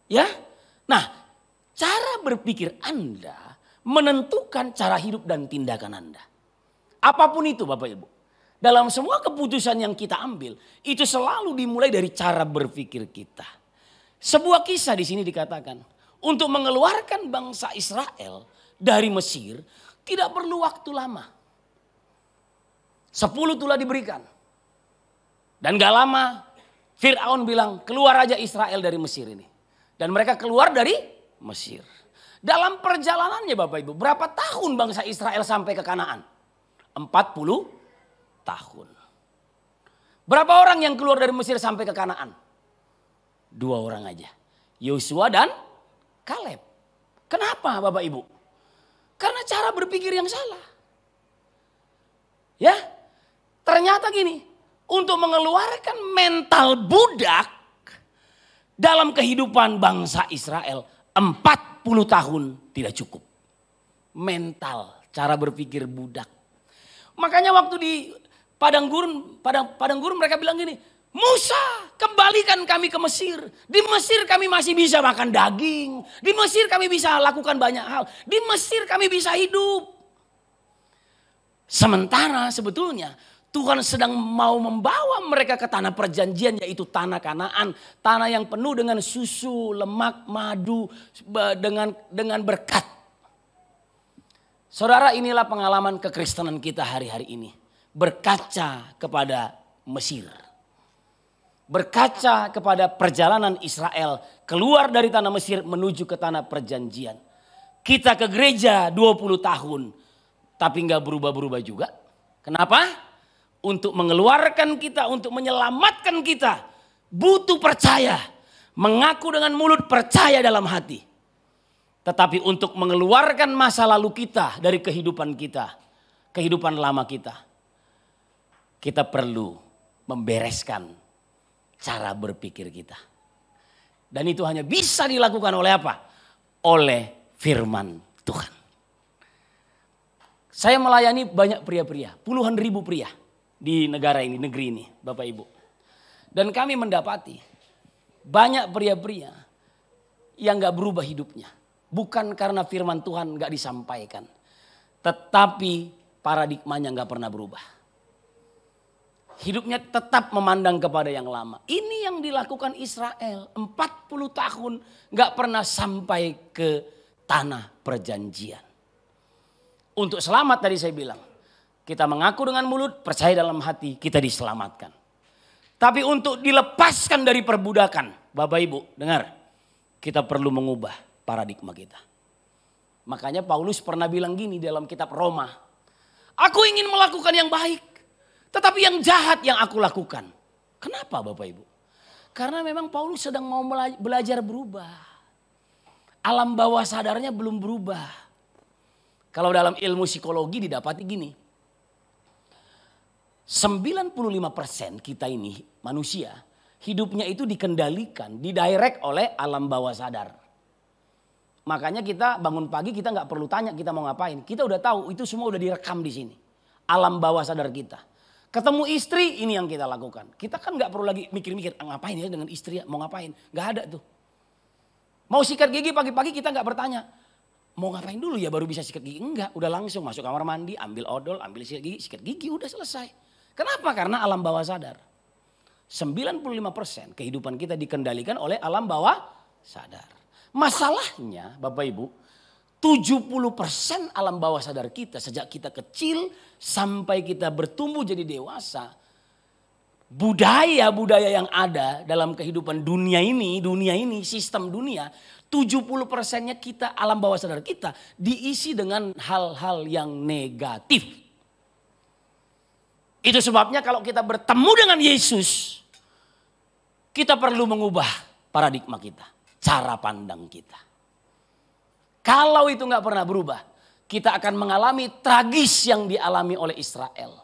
L: Ya, nah cara berpikir Anda menentukan cara hidup dan tindakan Anda. Apapun itu Bapak Ibu. Dalam semua keputusan yang kita ambil, itu selalu dimulai dari cara berpikir kita. Sebuah kisah di sini dikatakan, untuk mengeluarkan bangsa Israel dari Mesir, tidak perlu waktu lama. 10 tulah diberikan. Dan gak lama, Fir'aun bilang, keluar aja Israel dari Mesir ini. Dan mereka keluar dari Mesir. Dalam perjalanannya Bapak Ibu, berapa tahun bangsa Israel sampai ke Kanaan? 40 tahun. Berapa orang yang keluar dari Mesir sampai ke Kanaan? 2 orang aja. Yosua dan Kaleb. Kenapa Bapak Ibu? Karena cara berpikir yang salah. Ya, ternyata gini. Untuk mengeluarkan mental budak dalam kehidupan bangsa Israel 40 tahun tidak cukup. Mental, cara berpikir budak. Makanya waktu di Padang gurun mereka bilang gini, Musa kembalikan kami ke Mesir. Di Mesir kami masih bisa makan daging. Di Mesir kami bisa lakukan banyak hal. Di Mesir kami bisa hidup. Sementara sebetulnya Tuhan sedang mau membawa mereka ke tanah perjanjian, yaitu tanah Kanaan. Tanah yang penuh dengan susu, lemak, madu, dengan berkat. Saudara, inilah pengalaman kekristenan kita hari-hari ini. Berkaca kepada Mesir. Berkaca kepada perjalanan Israel keluar dari tanah Mesir menuju ke tanah perjanjian. Kita ke gereja 20 tahun tapi nggak berubah-berubah juga. Kenapa? Untuk mengeluarkan kita, untuk menyelamatkan kita butuh percaya. Mengaku dengan mulut, percaya dalam hati. Tetapi untuk mengeluarkan masa lalu kita dari kehidupan kita, kehidupan lama kita, kita perlu membereskan cara berpikir kita. Dan itu hanya bisa dilakukan oleh apa? Oleh firman Tuhan. Saya melayani banyak pria-pria, puluhan ribu pria di negara ini, negeri ini, Bapak Ibu. Dan kami mendapati banyak pria-pria yang gak berubah hidupnya. Bukan karena firman Tuhan gak disampaikan. Tetapi paradigmanya gak pernah berubah. Hidupnya tetap memandang kepada yang lama. Ini yang dilakukan Israel. 40 tahun gak pernah sampai ke tanah perjanjian. Untuk selamat tadi saya bilang. Kita mengaku dengan mulut, percaya dalam hati, kita diselamatkan. Tapi untuk dilepaskan dari perbudakan, Bapak Ibu dengar. Kita perlu mengubah paradigma kita. Makanya Paulus pernah bilang gini dalam kitab Roma. Aku ingin melakukan yang baik. Tetapi yang jahat yang aku lakukan. Kenapa Bapak Ibu? Karena memang Paulus sedang mau belajar berubah. Alam bawah sadarnya belum berubah. Kalau dalam ilmu psikologi didapati gini. 95% kita ini manusia hidupnya itu dikendalikan, didirect oleh alam bawah sadar. Makanya kita bangun pagi kita nggak perlu tanya kita mau ngapain. Kita udah tahu itu semua udah direkam di sini. Alam bawah sadar kita. Ketemu istri ini yang kita lakukan. Kita kan nggak perlu lagi mikir-mikir ngapain ya dengan istri mau ngapain. Nggak ada tuh. Mau sikat gigi pagi-pagi kita nggak bertanya. Mau ngapain dulu ya baru bisa sikat gigi. Enggak, udah langsung masuk kamar mandi, ambil odol, ambil sikat gigi udah selesai. Kenapa? Karena alam bawah sadar. 95% kehidupan kita dikendalikan oleh alam bawah sadar. Masalahnya Bapak Ibu, 70% alam bawah sadar kita sejak kita kecil sampai kita bertumbuh jadi dewasa. Budaya-budaya yang ada dalam kehidupan dunia ini, sistem dunia, 70%-nya kita, alam bawah sadar kita diisi dengan hal-hal yang negatif. Itu sebabnya kalau kita bertemu dengan Yesus, kita perlu mengubah paradigma kita, cara pandang kita. Kalau itu nggak pernah berubah, kita akan mengalami tragis yang dialami oleh Israel.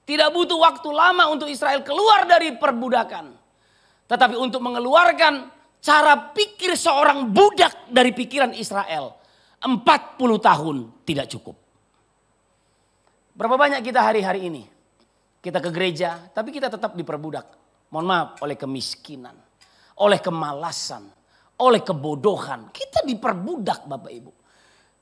L: Tidak butuh waktu lama untuk Israel keluar dari perbudakan. Tetapi untuk mengeluarkan cara pikir seorang budak dari pikiran Israel, 40 tahun tidak cukup. Berapa banyak kita hari-hari ini? Kita ke gereja, tapi kita tetap diperbudak. Mohon maaf, oleh kemiskinan, oleh kemalasan, oleh kebodohan. Kita diperbudak Bapak Ibu.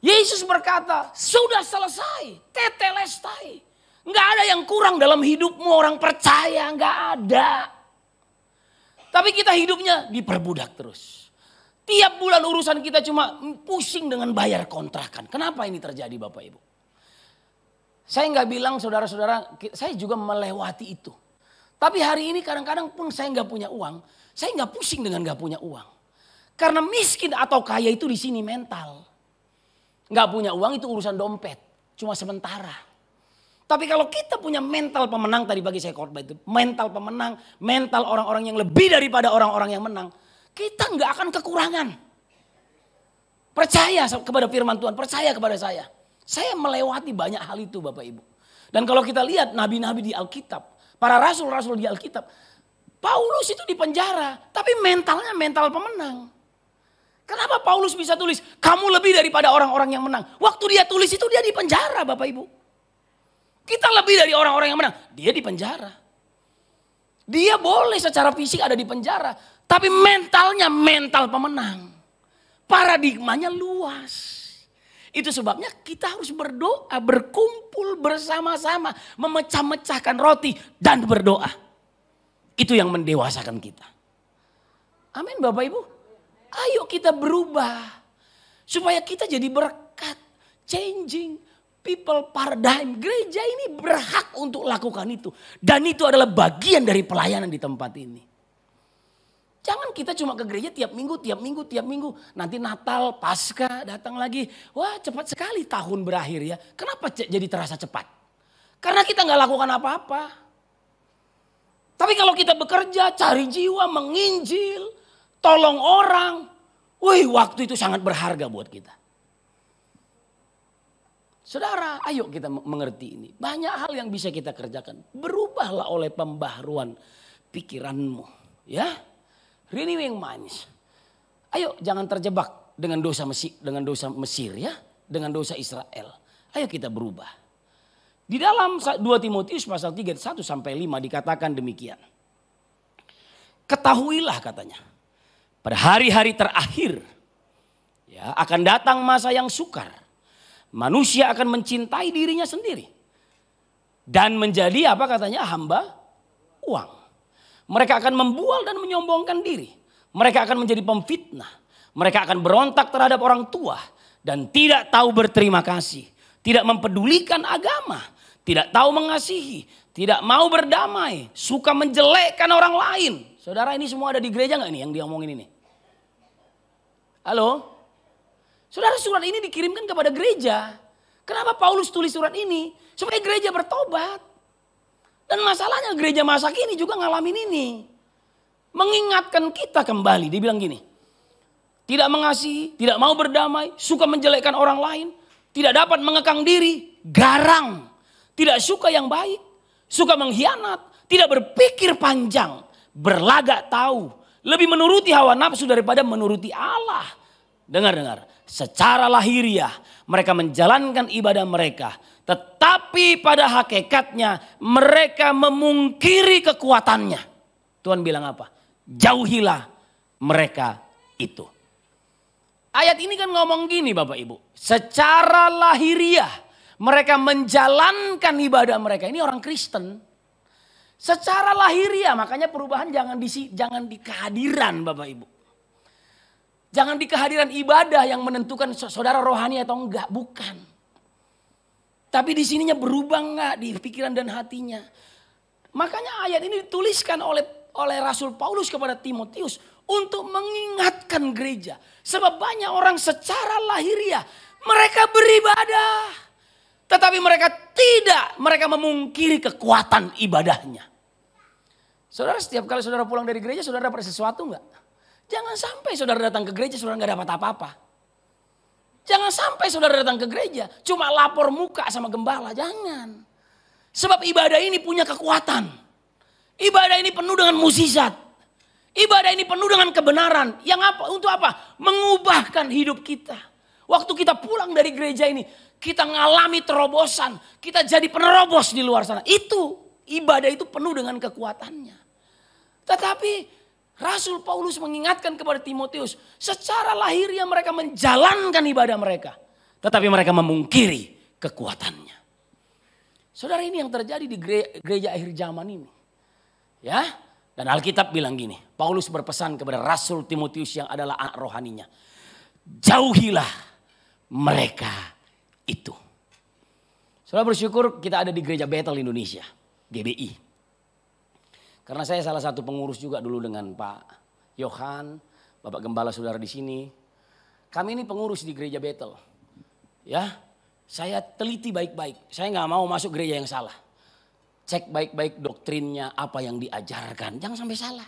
L: Yesus berkata, sudah selesai, tetelestai. Nggak ada yang kurang dalam hidupmu orang percaya, nggak ada. Tapi kita hidupnya diperbudak terus. Tiap bulan urusan kita cuma pusing dengan bayar kontrakan. Kenapa ini terjadi Bapak Ibu? Saya nggak bilang saudara-saudara, saya juga melewati itu. Tapi hari ini kadang-kadang pun saya nggak punya uang. Saya nggak pusing dengan nggak punya uang. Karena miskin atau kaya itu di sini mental. Nggak punya uang itu urusan dompet. Cuma sementara. Tapi kalau kita punya mental pemenang, tadi bagi saya khotbah itu. Mental pemenang, mental orang-orang yang lebih daripada orang-orang yang menang. Kita nggak akan kekurangan. Percaya kepada firman Tuhan, percaya kepada saya. Saya melewati banyak hal itu Bapak Ibu. Dan kalau kita lihat nabi-nabi di Alkitab, para rasul-rasul di Alkitab, Paulus itu di penjara, tapi mentalnya mental pemenang. Kenapa Paulus bisa tulis, kamu lebih daripada orang-orang yang menang. Waktu dia tulis itu dia di penjara Bapak Ibu. Kita lebih dari orang-orang yang menang, dia di penjara. Dia boleh secara fisik ada di penjara, tapi mentalnya mental pemenang. Paradigmanya luas. Itu sebabnya kita harus berdoa, berkumpul bersama-sama, memecah-mecahkan roti dan berdoa. Itu yang mendewasakan kita. Amin Bapak Ibu. Ayo kita berubah. Supaya kita jadi berkat. Changing people paradigm. Gereja ini berhak untuk lakukan itu. Dan itu adalah bagian dari pelayanan di tempat ini. Jangan kita cuma ke gereja tiap minggu. Nanti Natal, Paskah datang lagi. Wah cepat sekali tahun berakhir ya. Kenapa jadi terasa cepat? Karena kita nggak lakukan apa-apa. Tapi kalau kita bekerja, cari jiwa, menginjil, tolong orang. Wih, waktu itu sangat berharga buat kita. Saudara, ayo kita mengerti ini. Banyak hal yang bisa kita kerjakan. Berubahlah oleh pembaharuan pikiranmu. Ya, renewing minds. Ayo jangan terjebak dengan dosa Mesir ya. Dengan dosa Israel. Ayo kita berubah. Di dalam 2 Timotius pasal 3, 1-5 dikatakan demikian. Ketahuilah katanya. Pada hari-hari terakhir ya, akan datang masa yang sukar. Manusia akan mencintai dirinya sendiri. Dan menjadi apa katanya, hamba uang. Mereka akan membual dan menyombongkan diri. Mereka akan menjadi pemfitnah. Mereka akan berontak terhadap orang tua. Dan tidak tahu berterima kasih. Tidak mempedulikan agama. Tidak tahu mengasihi. Tidak mau berdamai. Suka menjelekkan orang lain. Saudara, ini semua ada di gereja gak nih yang diomongin ini? Halo? Saudara, surat ini dikirimkan kepada gereja. Kenapa Paulus tulis surat ini? Supaya gereja bertobat. Dan masalahnya gereja masa kini juga ngalamin ini. Mengingatkan kita kembali. Dia bilang gini. Tidak mengasihi, tidak mau berdamai, suka menjelekkan orang lain. Tidak dapat mengekang diri, garang. Tidak suka yang baik, suka mengkhianat. Tidak berpikir panjang, berlagak tahu. Lebih menuruti hawa nafsu daripada menuruti Allah. Dengar. Secara lahiriah mereka menjalankan ibadah mereka. Tetapi pada hakikatnya mereka memungkiri kekuatannya. Tuhan bilang apa? Jauhilah mereka itu. Ayat ini kan ngomong gini Bapak Ibu. Secara lahiriah mereka menjalankan ibadah mereka. Ini orang Kristen. Secara lahiriah, makanya perubahan jangan di kehadiran Bapak Ibu. Jangan di kehadiran ibadah yang menentukan saudara rohani atau enggak, bukan. Tapi di sininya berubah enggak di pikiran dan hatinya. Makanya ayat ini dituliskan oleh Rasul Paulus kepada Timotius untuk mengingatkan gereja. Sebab banyak orang secara lahiriah mereka beribadah. Tetapi mereka memungkiri kekuatan ibadahnya. Saudara, setiap kali saudara pulang dari gereja, saudara dapat sesuatu enggak? Jangan sampai saudara datang ke gereja, saudara enggak dapat apa-apa. Jangan sampai saudara datang ke gereja, cuma lapor muka sama gembala. Jangan. Sebab ibadah ini punya kekuatan. Ibadah ini penuh dengan mukjizat. Ibadah ini penuh dengan kebenaran. Yang apa? Untuk apa? Mengubahkan hidup kita. Waktu kita pulang dari gereja ini, kita ngalami terobosan. Kita jadi penerobos di luar sana. Itu, ibadah itu penuh dengan kekuatannya. Tetapi Rasul Paulus mengingatkan kepada Timotius. Secara lahiriah mereka menjalankan ibadah mereka. Tetapi mereka memungkiri kekuatannya. Saudara, ini yang terjadi di gereja akhir zaman ini. Ya, dan Alkitab bilang gini. Paulus berpesan kepada Rasul Timotius yang adalah anak rohaninya. Jauhilah mereka itu. Saudara, bersyukur kita ada di Gereja Bethel Indonesia, GBI. Karena saya salah satu pengurus juga dulu dengan Pak Yohan, Bapak Gembala saudara di sini. Kami ini pengurus di Gereja Bethel. Ya, saya teliti baik-baik. Saya nggak mau masuk gereja yang salah. Cek baik-baik doktrinnya, apa yang diajarkan. Jangan sampai salah.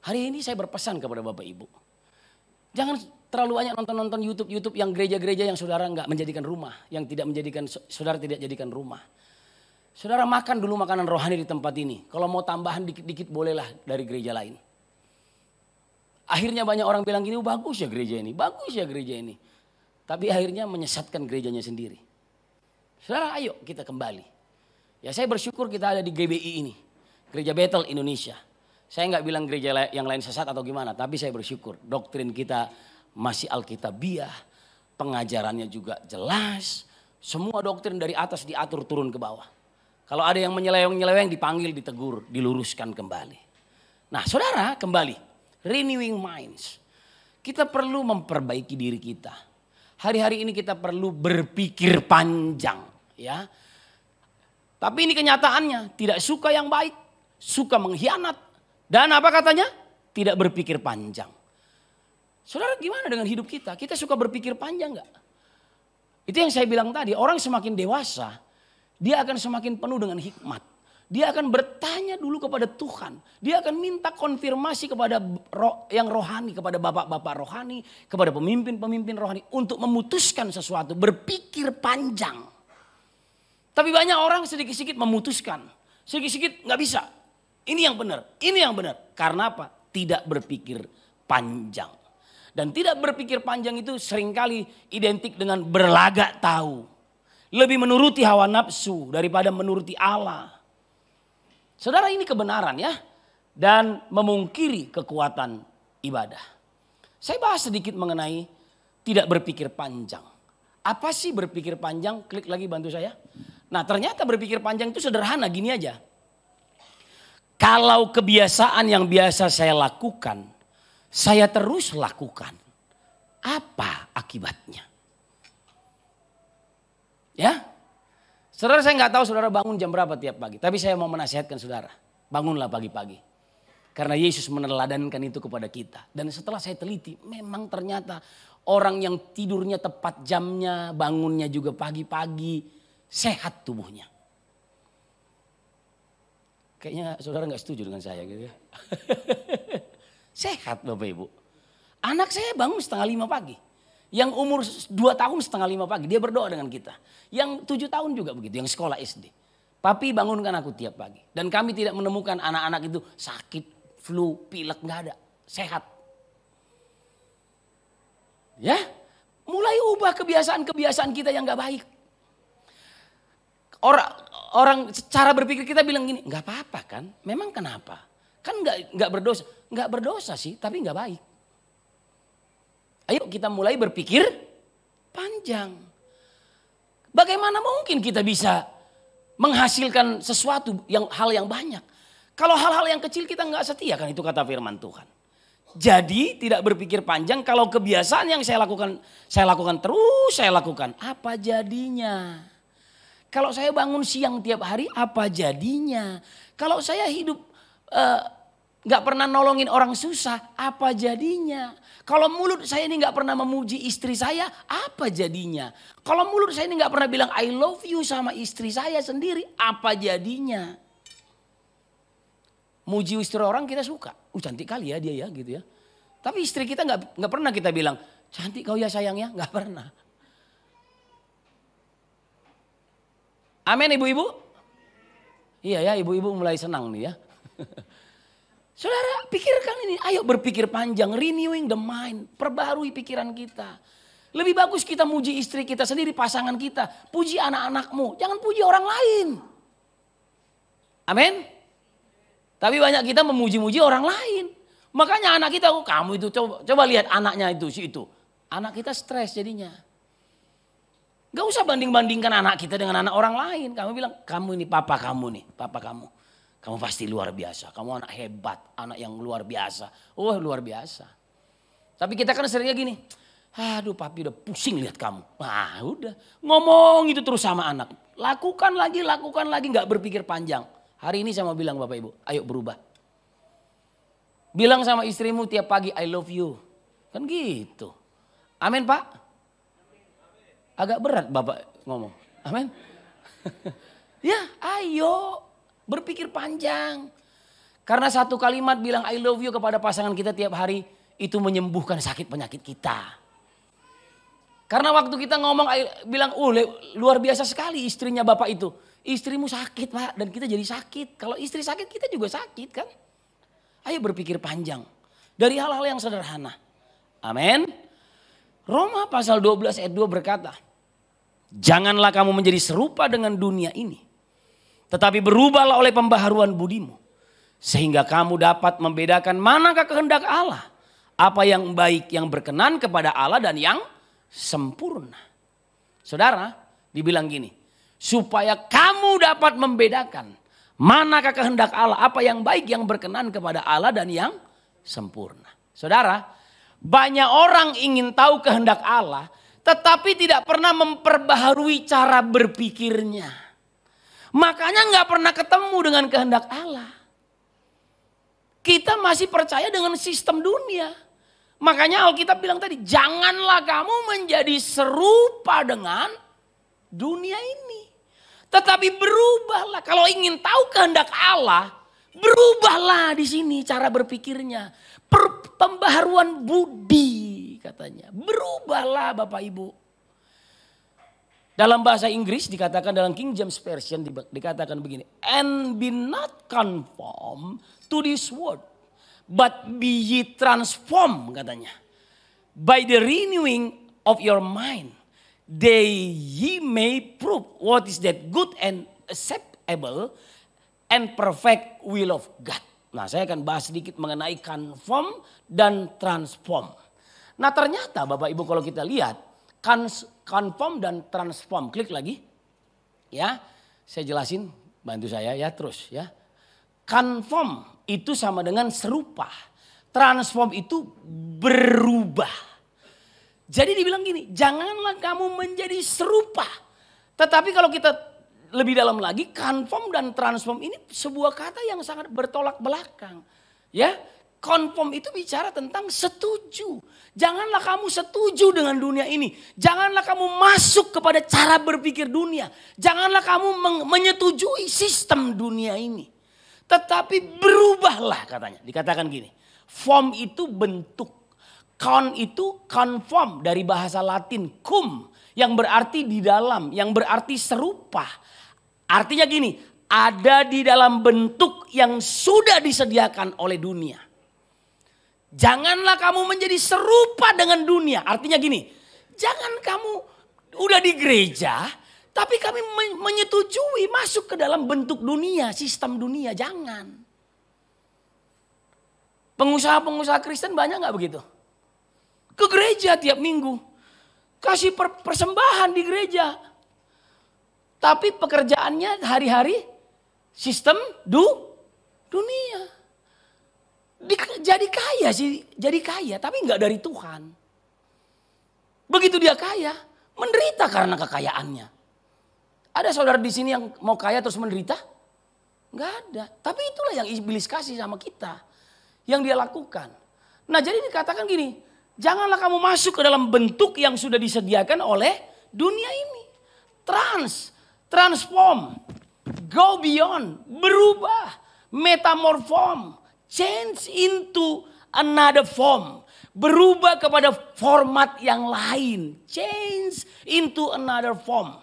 L: Hari ini saya berpesan kepada Bapak Ibu. Jangan terlalu banyak nonton YouTube yang gereja-gereja yang saudara nggak menjadikan rumah. Yang tidak menjadikan, saudara tidak jadikan rumah. Saudara makan dulu makanan rohani di tempat ini. Kalau mau tambahan dikit-dikit bolehlah dari gereja lain. Akhirnya banyak orang bilang gini, oh, bagus ya gereja ini, bagus ya gereja ini. Tapi akhirnya menyesatkan gerejanya sendiri. Saudara, ayo kita kembali. Ya, saya bersyukur kita ada di GBI ini. Gereja Bethel Indonesia. Saya nggak bilang gereja yang lain sesat atau gimana. Tapi saya bersyukur doktrin kita masih alkitabiah. Pengajarannya juga jelas. Semua doktrin dari atas diatur turun ke bawah. Kalau ada yang menyeleweng dipanggil, ditegur, diluruskan kembali. Nah saudara, kembali. Renewing minds. Kita perlu memperbaiki diri kita. Hari-hari ini kita perlu berpikir panjang. Ya. Tapi ini kenyataannya. Tidak suka yang baik. Suka mengkhianat. Dan apa katanya? Tidak berpikir panjang. Saudara, gimana dengan hidup kita? Kita suka berpikir panjang gak? Itu yang saya bilang tadi. Orang semakin dewasa, dia akan semakin penuh dengan hikmat. Dia akan bertanya dulu kepada Tuhan. Dia akan minta konfirmasi kepada yang rohani, kepada bapak-bapak rohani, kepada pemimpin-pemimpin rohani untuk memutuskan sesuatu, berpikir panjang. Tapi banyak orang sedikit-sedikit memutuskan, sedikit-sedikit nggak bisa. Ini yang benar, ini yang benar. Karena apa? Tidak berpikir panjang. Dan tidak berpikir panjang itu seringkali identik dengan berlagak tahu. Lebih menuruti hawa nafsu daripada menuruti Allah. Saudara, ini kebenaran ya. Dan memungkiri kekuatan ibadah. Saya bahas sedikit mengenai tidak berpikir panjang. Apa sih berpikir panjang? Klik lagi bantu saya. Nah, ternyata berpikir panjang itu sederhana, gini aja. Kalau kebiasaan yang biasa saya lakukan, saya terus lakukan. Apa akibatnya? Ya, saudara, saya nggak tahu saudara bangun jam berapa tiap pagi. Tapi saya mau menasihatkan saudara, bangunlah pagi-pagi. Karena Yesus meneladankan itu kepada kita. Dan setelah saya teliti, memang ternyata orang yang tidurnya tepat jamnya, bangunnya juga pagi-pagi, sehat tubuhnya. Kayaknya saudara nggak setuju dengan saya gitu ya. Sehat Bapak Ibu. Anak saya bangun 4:30 pagi. Yang umur 2 tahun 4:30 pagi, dia berdoa dengan kita. Yang 7 tahun juga begitu, yang sekolah SD. Papi bangunkan aku tiap pagi. Dan kami tidak menemukan anak-anak itu sakit, flu, pilek, nggak ada. Sehat. Ya, mulai ubah kebiasaan-kebiasaan kita yang nggak baik. Orang cara berpikir kita bilang gini, nggak apa-apa kan? Memang kenapa? Kan nggak berdosa. Nggak berdosa sih, tapi nggak baik. Ayo kita mulai berpikir panjang. Bagaimana mungkin kita bisa menghasilkan sesuatu hal yang banyak. Kalau hal-hal yang kecil kita nggak setia, kan itu kata firman Tuhan. Jadi tidak berpikir panjang, kalau kebiasaan yang saya lakukan terus saya lakukan. Apa jadinya? Kalau saya bangun siang tiap hari, apa jadinya? Kalau saya hidup nggak pernah nolongin orang susah, apa jadinya? Kalau mulut saya ini nggak pernah memuji istri saya, apa jadinya? Kalau mulut saya ini nggak pernah bilang I love you sama istri saya sendiri, apa jadinya? Muji istri orang kita suka, cantik kali ya dia ya gitu ya. Tapi istri kita nggak pernah kita bilang cantik kau ya sayang ya, nggak pernah. Amin ibu-ibu? Iya ya, ibu-ibu mulai senang nih ya. Saudara, pikirkan ini. Ayo berpikir panjang, renewing the mind, perbarui pikiran kita. Lebih bagus kita muji istri kita sendiri, pasangan kita. Puji anak-anakmu, jangan puji orang lain. Amin. Tapi banyak kita memuji-muji orang lain. Makanya anak kita, kamu itu coba lihat anaknya itu, si itu. Anak kita stres jadinya. Gak usah banding-bandingkan anak kita dengan anak orang lain. Kamu bilang, kamu ini papa kamu nih, papa kamu. Kamu pasti luar biasa, kamu anak hebat, anak yang luar biasa. Oh luar biasa. Tapi kita kan seringnya gini, aduh papi udah pusing lihat kamu. Nah udah, ngomong itu terus sama anak. Lakukan lagi, gak berpikir panjang. Hari ini saya mau bilang Bapak Ibu, ayo berubah. Bilang sama istrimu tiap pagi, I love you. Kan gitu. Amin Pak? Agak berat Bapak ngomong. Amin? Ya ayo. Berpikir panjang. Karena satu kalimat bilang I love you kepada pasangan kita tiap hari, itu menyembuhkan sakit penyakit kita. Karena waktu kita ngomong bilang luar biasa sekali istrinya Bapak itu. Istrimu sakit Pak, dan kita jadi sakit. Kalau istri sakit kita juga sakit kan. Ayo berpikir panjang. Dari hal-hal yang sederhana. Amin. Roma pasal 12 ayat 2 berkata, janganlah kamu menjadi serupa dengan dunia ini. Tetapi berubahlah oleh pembaharuan budimu. Sehingga kamu dapat membedakan manakah kehendak Allah. Apa yang baik, yang berkenan kepada Allah dan yang sempurna. Saudara, dibilang gini. Supaya kamu dapat membedakan manakah kehendak Allah. Apa yang baik, yang berkenan kepada Allah dan yang sempurna. Saudara, banyak orang ingin tahu kehendak Allah. Tetapi tidak pernah memperbaharui cara berpikirnya. Makanya nggak pernah ketemu dengan kehendak Allah. Kita masih percaya dengan sistem dunia. Makanya Alkitab bilang tadi, janganlah kamu menjadi serupa dengan dunia ini. Tetapi berubahlah. Kalau ingin tahu kehendak Allah, berubahlah di sini cara berpikirnya. Pembaharuan budi katanya. Berubahlah Bapak Ibu. Dalam bahasa Inggris dikatakan, dalam King James Version dikatakan begini. And be not conformed to this world, but be ye transformed katanya. By the renewing of your mind, that ye may prove what is that good and acceptable and perfect will of God. Nah, saya akan bahas sedikit mengenai conform dan transform. Nah, ternyata Bapak Ibu kalau kita lihat conform dan transform, klik lagi. Ya, saya jelasin, bantu saya ya terus ya. Conform itu sama dengan serupa. Transform itu berubah. Jadi dibilang gini, janganlah kamu menjadi serupa. Tetapi kalau kita lebih dalam lagi, conform dan transform ini sebuah kata yang sangat bertolak belakang. Ya, conform itu bicara tentang setuju. Janganlah kamu setuju dengan dunia ini. Janganlah kamu masuk kepada cara berpikir dunia. Janganlah kamu menyetujui sistem dunia ini. Tetapi berubahlah katanya. Dikatakan gini, form itu bentuk. Con itu conform dari bahasa Latin cum yang berarti di dalam, yang berarti serupa. Artinya gini, ada di dalam bentuk yang sudah disediakan oleh dunia. Janganlah kamu menjadi serupa dengan dunia. Artinya gini, jangan kamu udah di gereja tapi kami menyetujui masuk ke dalam bentuk dunia, sistem dunia, jangan. Pengusaha-pengusaha Kristen banyak gak begitu? Ke gereja tiap minggu. Kasih persembahan di gereja. Tapi pekerjaannya hari-hari sistem dunia. Jadi kaya sih, jadi kaya tapi nggak dari Tuhan. Begitu dia kaya, menderita karena kekayaannya. Ada saudara di sini yang mau kaya terus menderita? Nggak ada. Tapi itulah yang iblis kasih sama kita. Yang dia lakukan. Nah jadi dikatakan gini, janganlah kamu masuk ke dalam bentuk yang sudah disediakan oleh dunia ini. Transform, go beyond, berubah, metamorform, change into another form. Berubah kepada format yang lain, change into another form.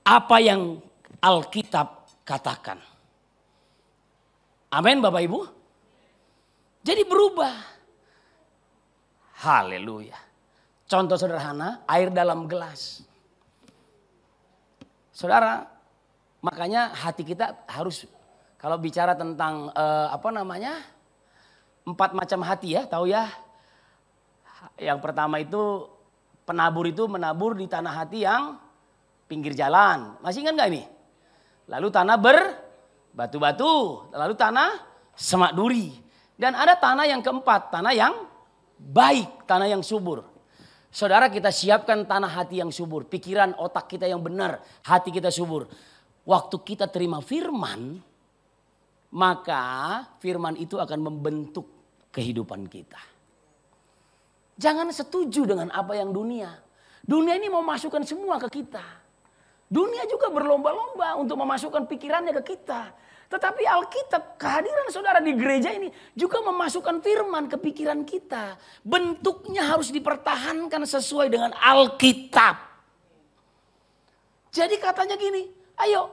L: Apa yang Alkitab katakan. Amin Bapak Ibu. Jadi berubah. Haleluya. Contoh sederhana, air dalam gelas. Saudara, makanya hati kita harus, kalau bicara tentang 4 macam hati ya, tahu ya. Yang pertama itu penabur itu menabur di tanah hati yang pinggir jalan. Masih ingat gak ini? Lalu tanah berbatu-batu, lalu tanah semak duri. Dan ada tanah yang keempat, tanah yang baik, tanah yang subur. Saudara, kita siapkan tanah hati yang subur. Pikiran otak kita yang benar, hati kita subur. Waktu kita terima firman, maka firman itu akan membentuk kehidupan kita. Jangan setuju dengan apa yang dunia. Dunia ini mau masukkan semua ke kita. Dunia juga berlomba-lomba untuk memasukkan pikirannya ke kita. Tetapi Alkitab, kehadiran saudara di gereja ini juga memasukkan firman ke pikiran kita. Bentuknya harus dipertahankan sesuai dengan Alkitab. Jadi katanya gini, ayo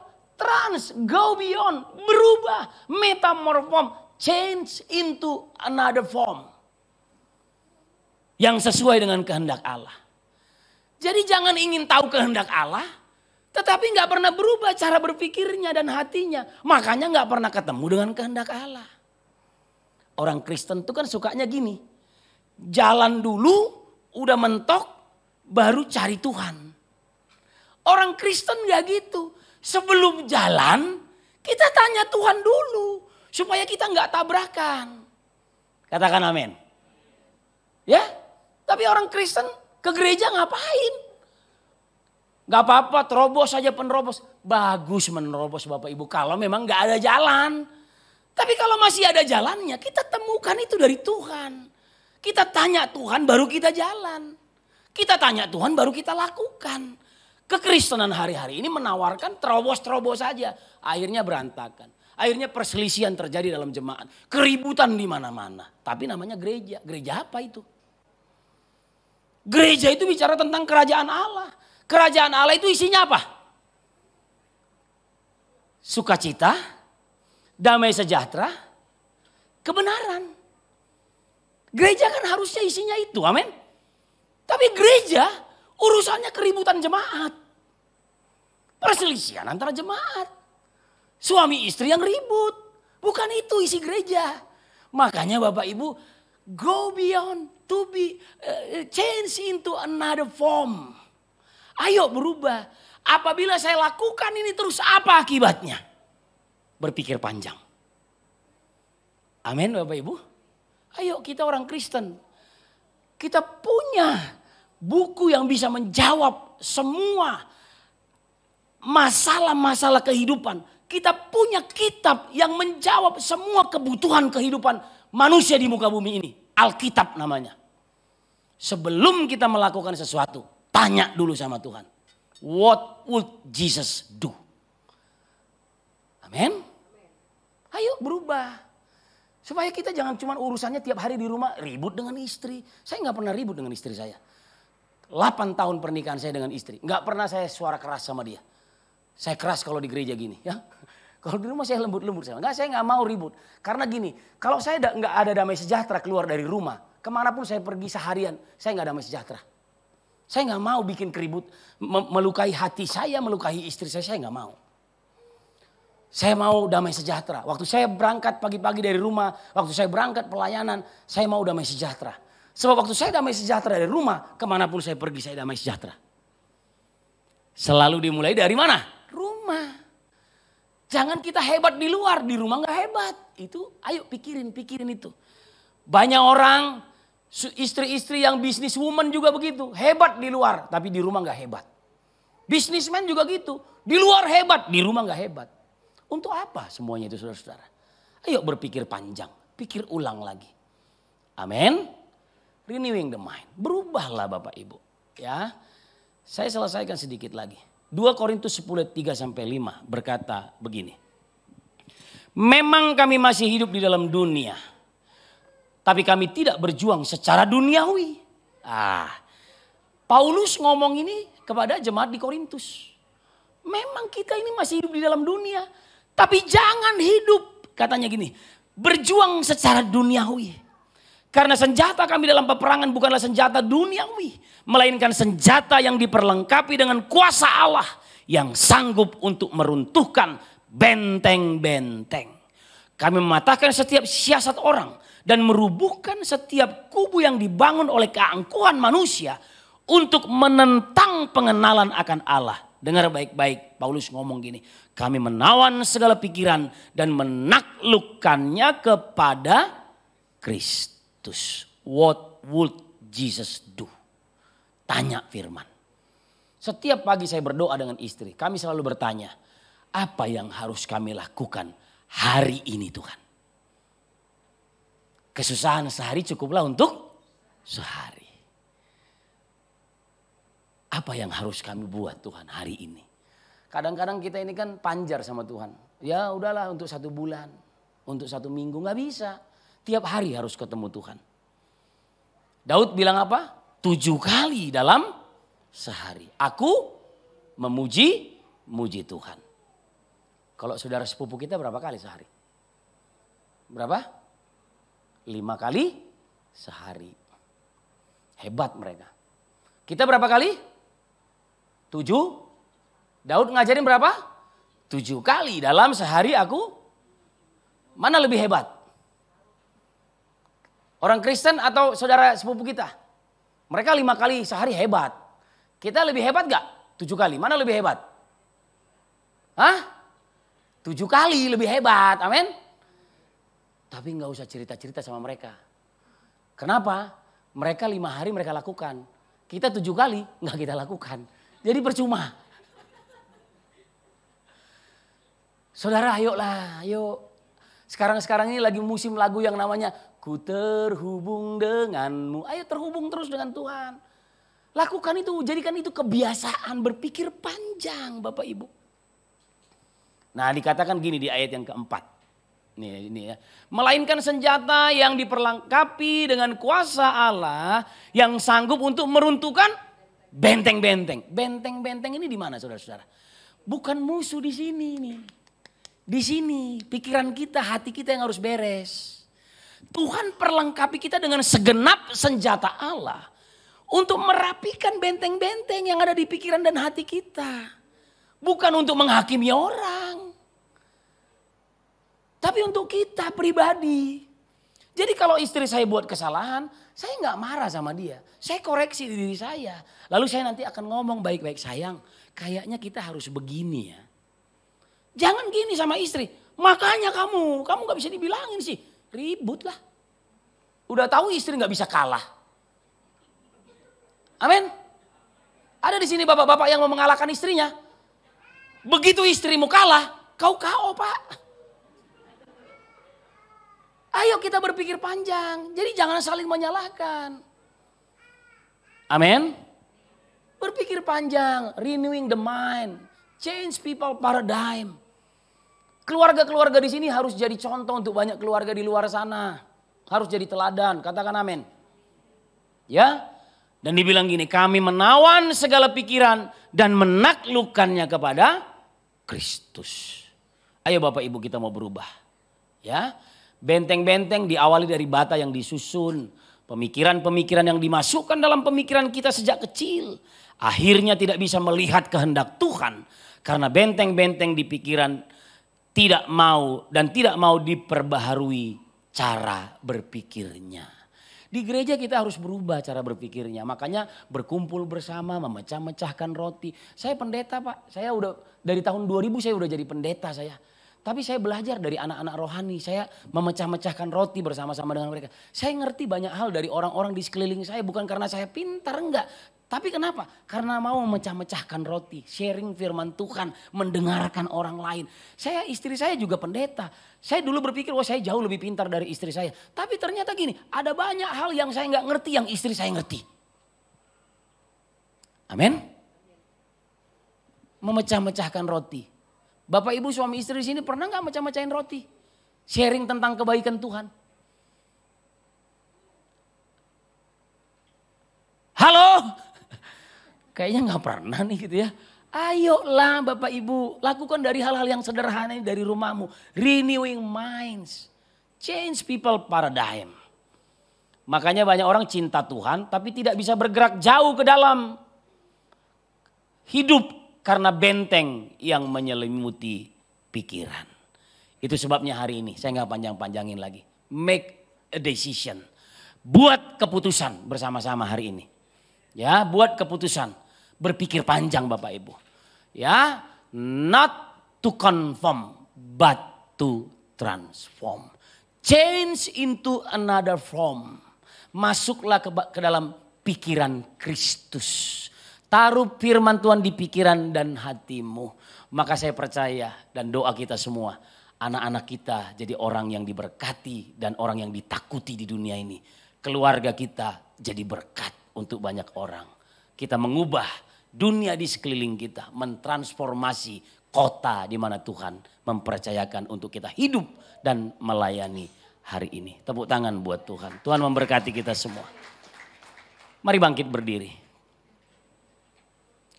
L: go beyond, berubah, metamorform, change into another form. Yang sesuai dengan kehendak Allah. Jadi jangan ingin tahu kehendak Allah, tetapi gak pernah berubah cara berpikirnya dan hatinya. Makanya gak pernah ketemu dengan kehendak Allah. Orang Kristen tuh kan sukanya gini. Jalan dulu, udah mentok, baru cari Tuhan. Orang Kristen gak gitu. Sebelum jalan, kita tanya Tuhan dulu. Supaya kita gak tabrakan. Katakan amin. Ya, tapi orang Kristen ke gereja ngapain? Gak apa-apa, terobos saja penerobos. Bagus menerobos Bapak Ibu kalau memang gak ada jalan. Tapi kalau masih ada jalannya, kita temukan itu dari Tuhan. Kita tanya Tuhan baru kita jalan. Kita tanya Tuhan baru kita lakukan. Kekristenan hari-hari ini menawarkan terobos-terobos saja. Akhirnya berantakan. Akhirnya perselisihan terjadi dalam jemaat. Keributan di mana-mana. Tapi namanya gereja. Gereja apa itu? Gereja itu bicara tentang kerajaan Allah. Kerajaan Allah itu isinya apa? Sukacita, damai sejahtera, kebenaran. Gereja kan harusnya isinya itu, amin. Tapi gereja urusannya keributan jemaat. Perselisihan antara jemaat. Suami istri yang ribut. Bukan itu isi gereja. Makanya Bapak Ibu, go beyond to be change into another form. Ayo berubah. Apabila saya lakukan ini terus apa akibatnya? Berpikir panjang. Amin Bapak Ibu. Ayo kita orang Kristen. Kita punya buku yang bisa menjawab semua masalah-masalah kehidupan. Kita punya kitab yang menjawab semua kebutuhan kehidupan manusia di muka bumi ini. Alkitab namanya. Sebelum kita melakukan sesuatu, tanya dulu sama Tuhan. What would Jesus do? Amin. Ayo berubah. Supaya kita jangan cuma urusannya tiap hari di rumah ribut dengan istri. Saya nggak pernah ribut dengan istri saya. 8 tahun pernikahan saya dengan istri. Nggak pernah saya suara keras sama dia. Saya keras kalau di gereja gini ya. Kalau di rumah saya lembut-lembut. Saya nggak mau ribut. Karena gini, kalau saya nggak ada damai sejahtera keluar dari rumah. Kemanapun saya pergi seharian, saya nggak damai sejahtera. Saya nggak mau bikin keribut, melukai hati saya, melukai istri saya nggak mau. Saya mau damai sejahtera. Waktu saya berangkat pagi-pagi dari rumah, waktu saya berangkat pelayanan, saya mau damai sejahtera. Sebab waktu saya damai sejahtera dari rumah, kemanapun saya pergi saya damai sejahtera. Selalu dimulai dari mana? Rumah. Jangan kita hebat di luar, di rumah nggak hebat. Itu ayo pikirin itu. Banyak orang, istri-istri yang bisniswoman juga begitu. Hebat di luar, tapi di rumah nggak hebat. Bisnismen juga gitu. Di luar hebat, di rumah nggak hebat. Untuk apa semuanya itu saudara-saudara? Ayo berpikir panjang, pikir ulang lagi. Amin. Renewing the mind. Berubahlah Bapak Ibu. Ya, saya selesaikan sedikit lagi. 2 Korintus 10:3-5 berkata begini. Memang kami masih hidup di dalam dunia. Tapi kami tidak berjuang secara duniawi. Paulus ngomong ini kepada jemaat di Korintus. Memang kita ini masih hidup di dalam dunia. Tapi jangan hidup, katanya gini, berjuang secara duniawi. Karena senjata kami dalam peperangan bukanlah senjata duniawi. Melainkan senjata yang diperlengkapi dengan kuasa Allah. Yang sanggup untuk meruntuhkan benteng-benteng. Kami mematahkan setiap siasat orang. Dan merubuhkan setiap kubu yang dibangun oleh keangkuhan manusia. Untuk menentang pengenalan akan Allah. Dengar baik-baik, Paulus ngomong gini. Kami menawan segala pikiran dan menaklukkannya kepada Kristus. What would Jesus do? Tanya firman. Setiap pagi saya berdoa dengan istri. Kami selalu bertanya. Apa yang harus kami lakukan hari ini Tuhan? Kesusahan sehari cukuplah untuk sehari. Apa yang harus kami buat Tuhan hari ini? Kadang-kadang kita ini kan panjar sama Tuhan. Ya udahlah untuk 1 bulan. Untuk 1 minggu gak bisa. Tiap hari harus ketemu Tuhan. Daud bilang apa? 7 kali dalam sehari. Aku memuji Tuhan. Kalau saudara sepupu kita berapa kali sehari? Berapa? 5 kali sehari. Hebat mereka. Kita berapa kali? 7. Daud ngajarin berapa? 7 kali dalam sehari aku. Mana lebih hebat? Orang Kristen atau saudara sepupu kita? Mereka 5 kali sehari hebat. Kita lebih hebat gak? 7 kali. Mana lebih hebat? 7 kali lebih hebat. Amin. Tapi gak usah cerita-cerita sama mereka. Kenapa? Mereka 5 hari mereka lakukan. Kita 7 kali gak kita lakukan. Jadi percuma. Saudara ayolah, ayo. Sekarang ini lagi musim lagu yang namanya Ku terhubung denganmu. Ayo terhubung terus dengan Tuhan. Lakukan itu, jadikan itu kebiasaan berpikir panjang Bapak Ibu. Nah dikatakan gini di ayat yang keempat. Ini ya. Melainkan senjata yang diperlengkapi dengan kuasa Allah yang sanggup untuk meruntuhkan benteng-benteng. Benteng-benteng ini di mana saudara-saudara? Bukan musuh di sini nih. Di sini pikiran kita, hati kita yang harus beres. Tuhan perlengkapi kita dengan segenap senjata Allah untuk merapikan benteng-benteng yang ada di pikiran dan hati kita. Bukan untuk menghakimi orang. Tapi untuk kita pribadi. Jadi kalau istri saya buat kesalahan, saya nggak marah sama dia. Saya koreksi diri saya. Lalu saya nanti akan ngomong baik-baik, sayang, kayaknya kita harus begini ya. Jangan gini sama istri. Makanya kamu nggak bisa dibilangin sih. Ribut lah. Udah tahu istri nggak bisa kalah. Amin. Ada di sini bapak-bapak yang mau mengalahkan istrinya. Begitu istrimu kalah, kau KO Pak. Ayo kita berpikir panjang. Jadi jangan saling menyalahkan. Amin. Berpikir panjang, renewing the mind, change people paradigm. Keluarga-keluarga di sini harus jadi contoh untuk banyak keluarga di luar sana. Harus jadi teladan, katakan amin. Ya. Dan dibilang gini, kami menawan segala pikiran dan menaklukkannya kepada Kristus. Ayo Bapak Ibu kita mau berubah. Ya. Benteng-benteng diawali dari bata yang disusun. Pemikiran-pemikiran yang dimasukkan dalam pemikiran kita sejak kecil. Akhirnya tidak bisa melihat kehendak Tuhan. Karena benteng-benteng di pikiran tidak mau diperbaharui cara berpikirnya. Di gereja kita harus berubah cara berpikirnya. Makanya berkumpul bersama, memecah-mecahkan roti. Saya pendeta Pak, saya udah dari tahun 2000 saya udah jadi pendeta saya. Tapi saya belajar dari anak-anak rohani, saya memecah-mecahkan roti bersama-sama dengan mereka. Saya ngerti banyak hal dari orang-orang di sekeliling saya, bukan karena saya pintar, enggak. Tapi kenapa? Karena mau memecah-mecahkan roti, sharing firman Tuhan, mendengarkan orang lain. Istri saya juga pendeta. Saya dulu berpikir, saya jauh lebih pintar dari istri saya. Tapi ternyata gini, ada banyak hal yang saya nggak ngerti, yang istri saya ngerti. Amin. Memecah-mecahkan roti. Bapak Ibu suami istri di sini pernah nggak mecah-mecahin roti? Sharing tentang kebaikan Tuhan. Halo? Kayaknya nggak pernah nih gitu ya. Ayolah Bapak Ibu, lakukan dari hal-hal yang sederhana ini dari rumahmu. Renewing minds. Change people paradigm. Makanya banyak orang cinta Tuhan tapi tidak bisa bergerak jauh ke dalam hidup. Karena benteng yang menyelimuti pikiran. Itu sebabnya hari ini saya nggak panjang-panjangin lagi. Make a decision. Buat keputusan bersama-sama hari ini. Ya, buat keputusan. Berpikir panjang Bapak Ibu. Ya, not to conform but to transform. Change into another form. Masuklah ke dalam pikiran Kristus. Taruh firman Tuhan di pikiran dan hatimu. Maka saya percaya dan doa kita semua. Anak-anak kita jadi orang yang diberkati dan orang yang ditakuti di dunia ini. Keluarga kita jadi berkat untuk banyak orang. Kita mengubah dunia di sekeliling kita. Mentransformasi kota di mana Tuhan mempercayakan untuk kita hidup dan melayani hari ini. Tepuk tangan buat Tuhan. Tuhan memberkati kita semua. Mari bangkit berdiri.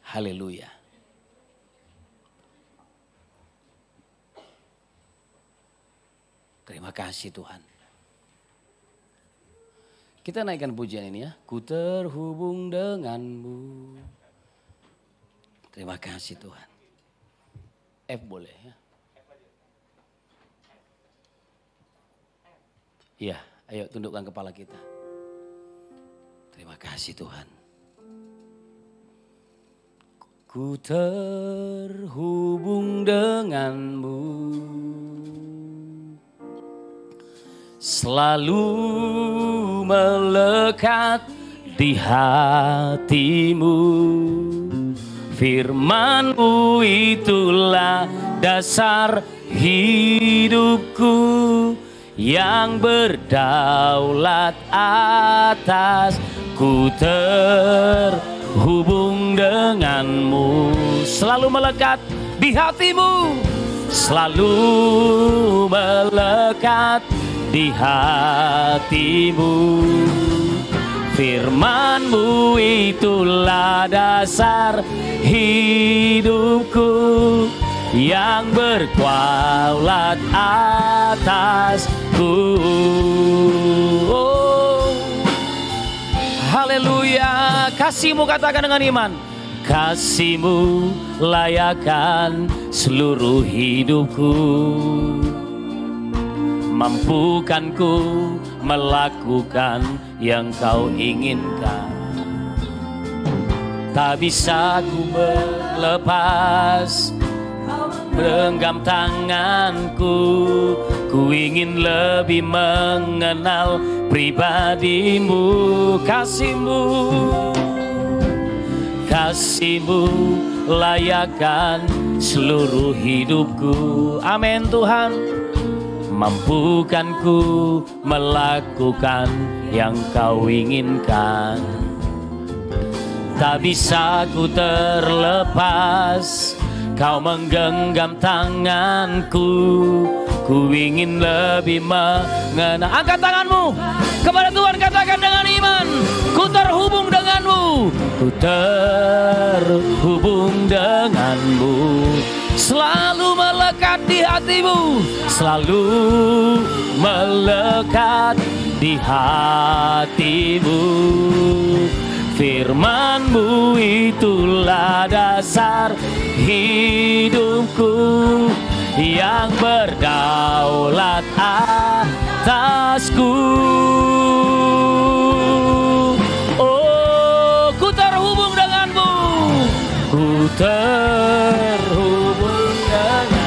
L: Haleluya. Terima kasih Tuhan. Kita naikkan pujian ini ya. Ku terhubung denganmu. Terima kasih Tuhan. F boleh ya. Iya, ayo tundukkan kepala kita. Terima kasih Tuhan. Ku terhubung denganmu, selalu melekat di hatimu. Firman-Mu itulah dasar hidupku yang berdaulat atas. Ku terhubung terhubung denganmu, selalu melekat di hatimu, selalu melekat di hatimu. Firman-Mu itulah dasar hidupku yang berkuaulat atasku. Oh, haleluya. Kasih-Mu, katakan dengan iman. Kasih-Mu layakkan seluruh hidupku. Mampukan ku melakukan yang Kau inginkan. Tak bisa ku melepas menggenggam tanganku. Ku ingin lebih mengenal pribadi-Mu. Kasih-Mu, kasih-Mu layakkan seluruh hidupku. Amin Tuhan. Mampukan ku melakukan yang Kau inginkan. Tak bisa ku terlepas Kau menggenggam tanganku. Ku ingin lebih mengenal. Angkat tanganmu kepada Tuhan, katakan dengan iman. Ku terhubung denganmu. Ku terhubung denganmu. Selalu melekat di hatimu, selalu melekat di hatimu. Firman-Mu itulah dasar hidupku yang berdaulat atasku. Oh, ku terhubung denganmu, ku terhubung denganmu.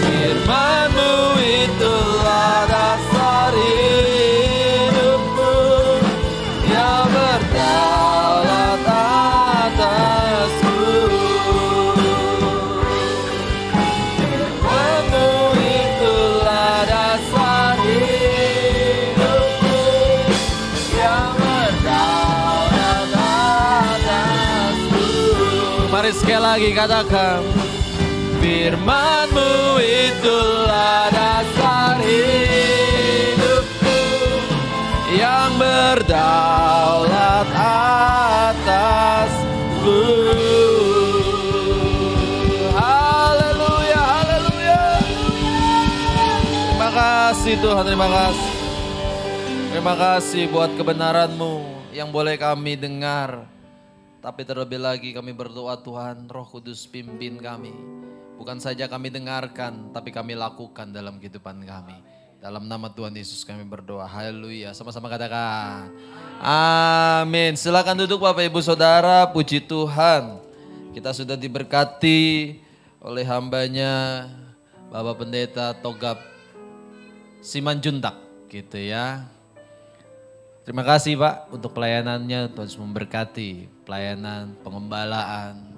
J: Firman-Mu itulah dasar hidupku yang berdaulat atasku. Firman-Mu itulah dasar hidupku yang berdaulat atasku. Mari sekali lagi katakan. Firman-Mu itulah dasar hidupku yang berdaulat atasku. Haleluya, haleluya. Terima kasih Tuhan, terima kasih. Terima kasih buat kebenaran-Mu yang boleh kami dengar. Tapi terlebih lagi kami berdoa Tuhan, Roh Kudus pimpin kami. Bukan saja kami dengarkan, tapi kami lakukan dalam kehidupan kami. Dalam nama Tuhan Yesus kami berdoa. Haleluya. Sama-sama katakan. Amin. Silakan duduk Bapak Ibu Saudara. Puji Tuhan. Kita sudah diberkati oleh hambanya Bapak Pendeta Togap Simanjuntak. Gitu ya. Terima kasih Pak untuk pelayanannya. Tuhan Yesus memberkati. Pelayanan, pengembalaan.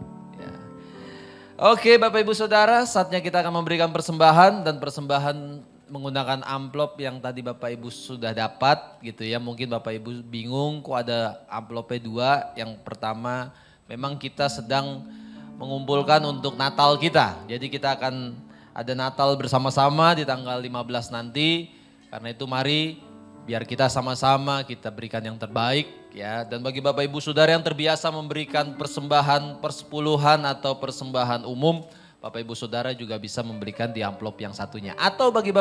J: Oke Bapak Ibu Saudara, saatnya kita akan memberikan persembahan dan persembahan menggunakan amplop yang tadi Bapak Ibu sudah dapat gitu ya. Mungkin Bapak Ibu bingung kok ada amplopnya dua. Yang pertama memang kita sedang mengumpulkan untuk Natal kita. Jadi kita akan ada Natal bersama-sama di tanggal 15 nanti. Karena itu mari biar kita sama-sama kita berikan yang terbaik ya. Dan bagi Bapak Ibu Saudara yang terbiasa memberikan persembahan persepuluhan atau persembahan umum, Bapak Ibu Saudara juga bisa memberikan di amplop yang satunya. Atau bagi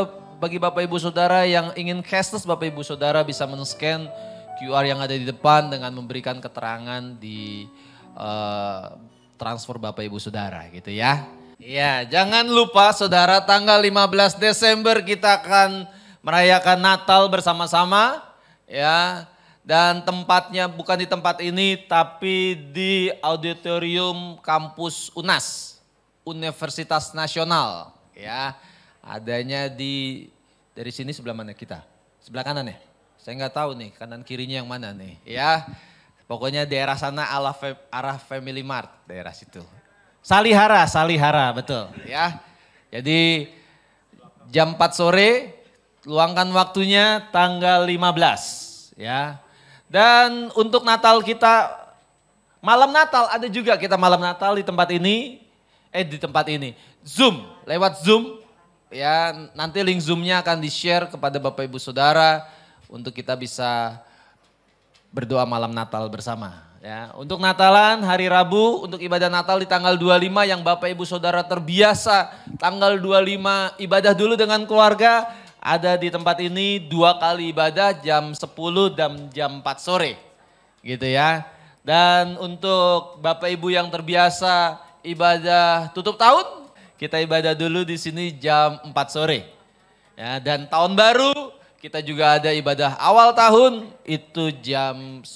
J: Bapak Ibu Saudara yang ingin cashless, Bapak Ibu Saudara bisa men-scan QR yang ada di depan dengan memberikan keterangan di transfer Bapak Ibu Saudara gitu ya. Ya, jangan lupa Saudara tanggal 15 Desember kita akan merayakan Natal bersama-sama ya. Dan tempatnya bukan di tempat ini tapi di auditorium kampus UNAS, Universitas Nasional ya. Adanya dari sini sebelah mana kita? Sebelah kanan ya? Saya nggak tahu nih kanan kirinya yang mana nih ya. Pokoknya daerah sana arah Family Mart, daerah situ. Salihara betul ya. Jadi jam 4 sore, luangkan waktunya tanggal 15 ya. Dan untuk Natal kita, malam Natal ada juga kita malam Natal di tempat ini. Zoom, lewat Zoom ya. Nanti link Zoom-nya akan di-share kepada Bapak Ibu Saudara untuk kita bisa berdoa malam Natal bersama. Ya, untuk Natalan hari Rabu, untuk ibadah Natal di tanggal 25 yang Bapak Ibu Saudara terbiasa tanggal 25 ibadah dulu dengan keluarga, ada di tempat ini 2 kali ibadah jam 10 dan jam 4 sore gitu ya. Dan untuk Bapak Ibu yang terbiasa ibadah tutup tahun, kita ibadah dulu di sini jam 4 sore. Ya, dan tahun baru kita juga ada ibadah awal tahun itu jam 10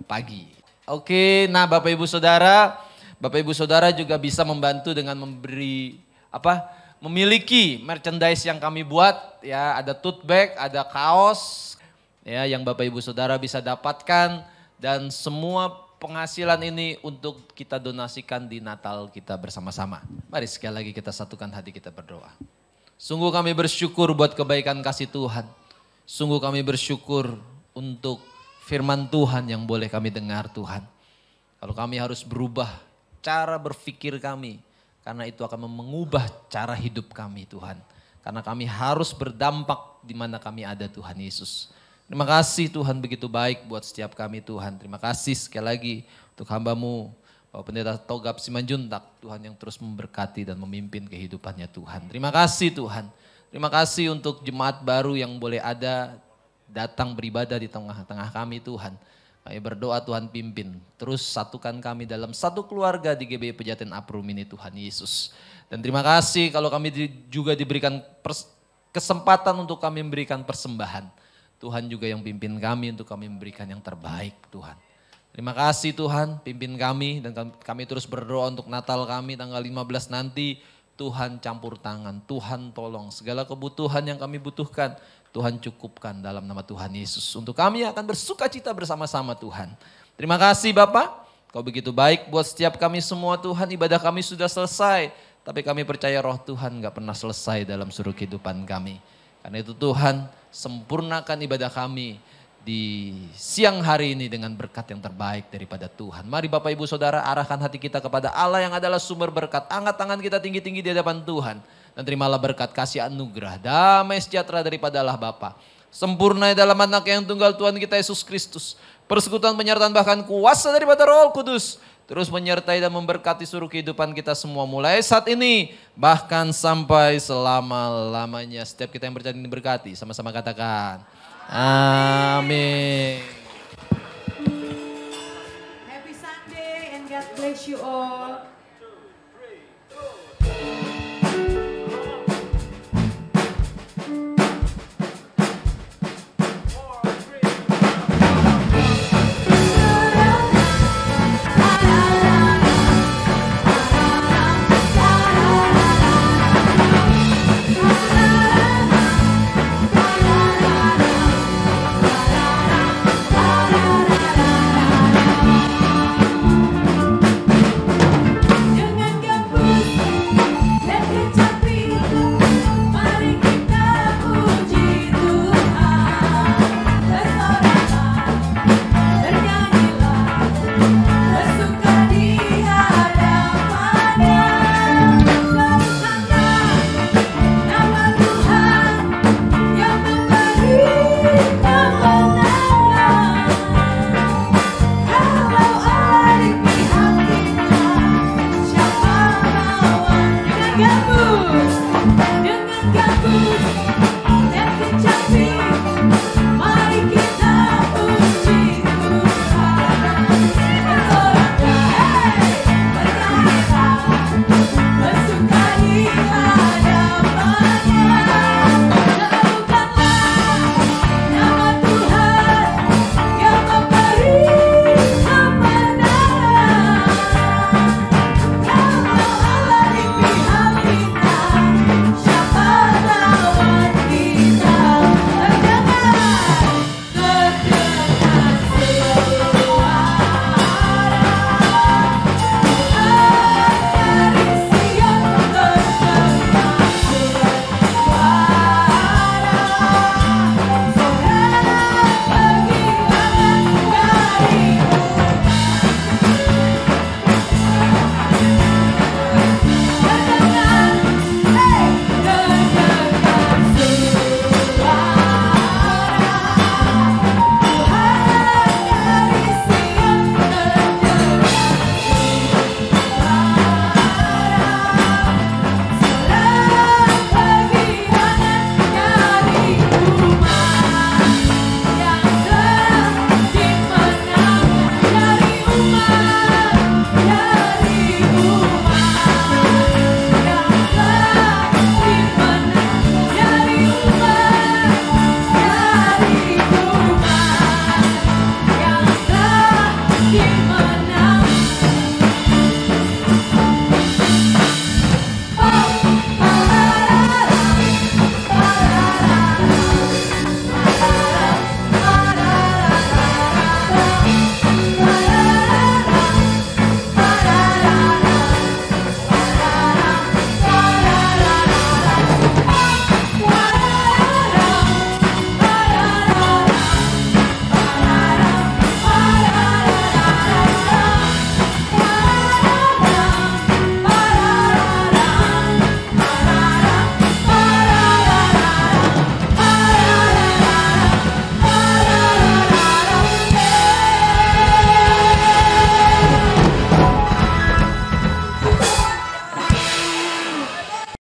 J: pagi. Oke, nah Bapak Ibu Saudara juga bisa membantu dengan memberi memiliki merchandise yang kami buat ya, ada tote bag, ada kaos ya yang Bapak Ibu Saudara bisa dapatkan dan semua penghasilan ini untuk kita donasikan di Natal kita bersama-sama. Mari sekali lagi kita satukan hati kita berdoa. Sungguh kami bersyukur buat kebaikan kasih Tuhan. Sungguh kami bersyukur untuk firman Tuhan yang boleh kami dengar Tuhan. Kalau kami harus berubah cara berpikir kami, karena itu akan mengubah cara hidup kami Tuhan. Karena kami harus berdampak di mana kami ada Tuhan Yesus. Terima kasih Tuhan begitu baik buat setiap kami Tuhan. Terima kasih sekali lagi untuk hamba-Mu, Bapak Pendeta Togap Simanjuntak, Tuhan yang terus memberkati dan memimpin kehidupannya Tuhan. Terima kasih Tuhan. Terima kasih untuk jemaat baru yang boleh ada datang beribadah di tengah-tengah kami Tuhan. Kami berdoa Tuhan pimpin, terus satukan kami dalam satu keluarga di GBI Pejaten Aprum ini Tuhan Yesus. Dan terima kasih kalau kami juga diberikan kesempatan untuk kami memberikan persembahan. Tuhan juga yang pimpin kami untuk kami memberikan yang terbaik Tuhan. Terima kasih Tuhan pimpin kami dan kami terus berdoa untuk Natal kami tanggal 15 nanti. Tuhan campur tangan, Tuhan tolong segala kebutuhan yang kami butuhkan. Tuhan cukupkan dalam nama Tuhan Yesus. Untuk kami akan bersuka cita bersama-sama Tuhan. Terima kasih Bapak, Kau begitu baik buat setiap kami semua Tuhan. Ibadah kami sudah selesai, tapi kami percaya roh Tuhan gak pernah selesai dalam seluruh kehidupan kami. Karena itu Tuhan, sempurnakan ibadah kami di siang hari ini dengan berkat yang terbaik daripada Tuhan. Mari Bapak Ibu Saudara arahkan hati kita kepada Allah yang adalah sumber berkat. Angkat tangan kita tinggi-tinggi di hadapan Tuhan. Dan terimalah berkat kasih anugerah, damai sejahtera daripada Allah Bapa. Sempurna dalam anak yang tunggal Tuhan kita Yesus Kristus. Persekutuan penyertaan bahkan kuasa daripada Roh Kudus. Terus menyertai dan memberkati seluruh kehidupan kita semua. Mulai saat ini bahkan sampai selama-lamanya. Setiap kita yang percaya ini berkati. Sama-sama katakan. Amin.
I: Happy Sunday and God bless you all.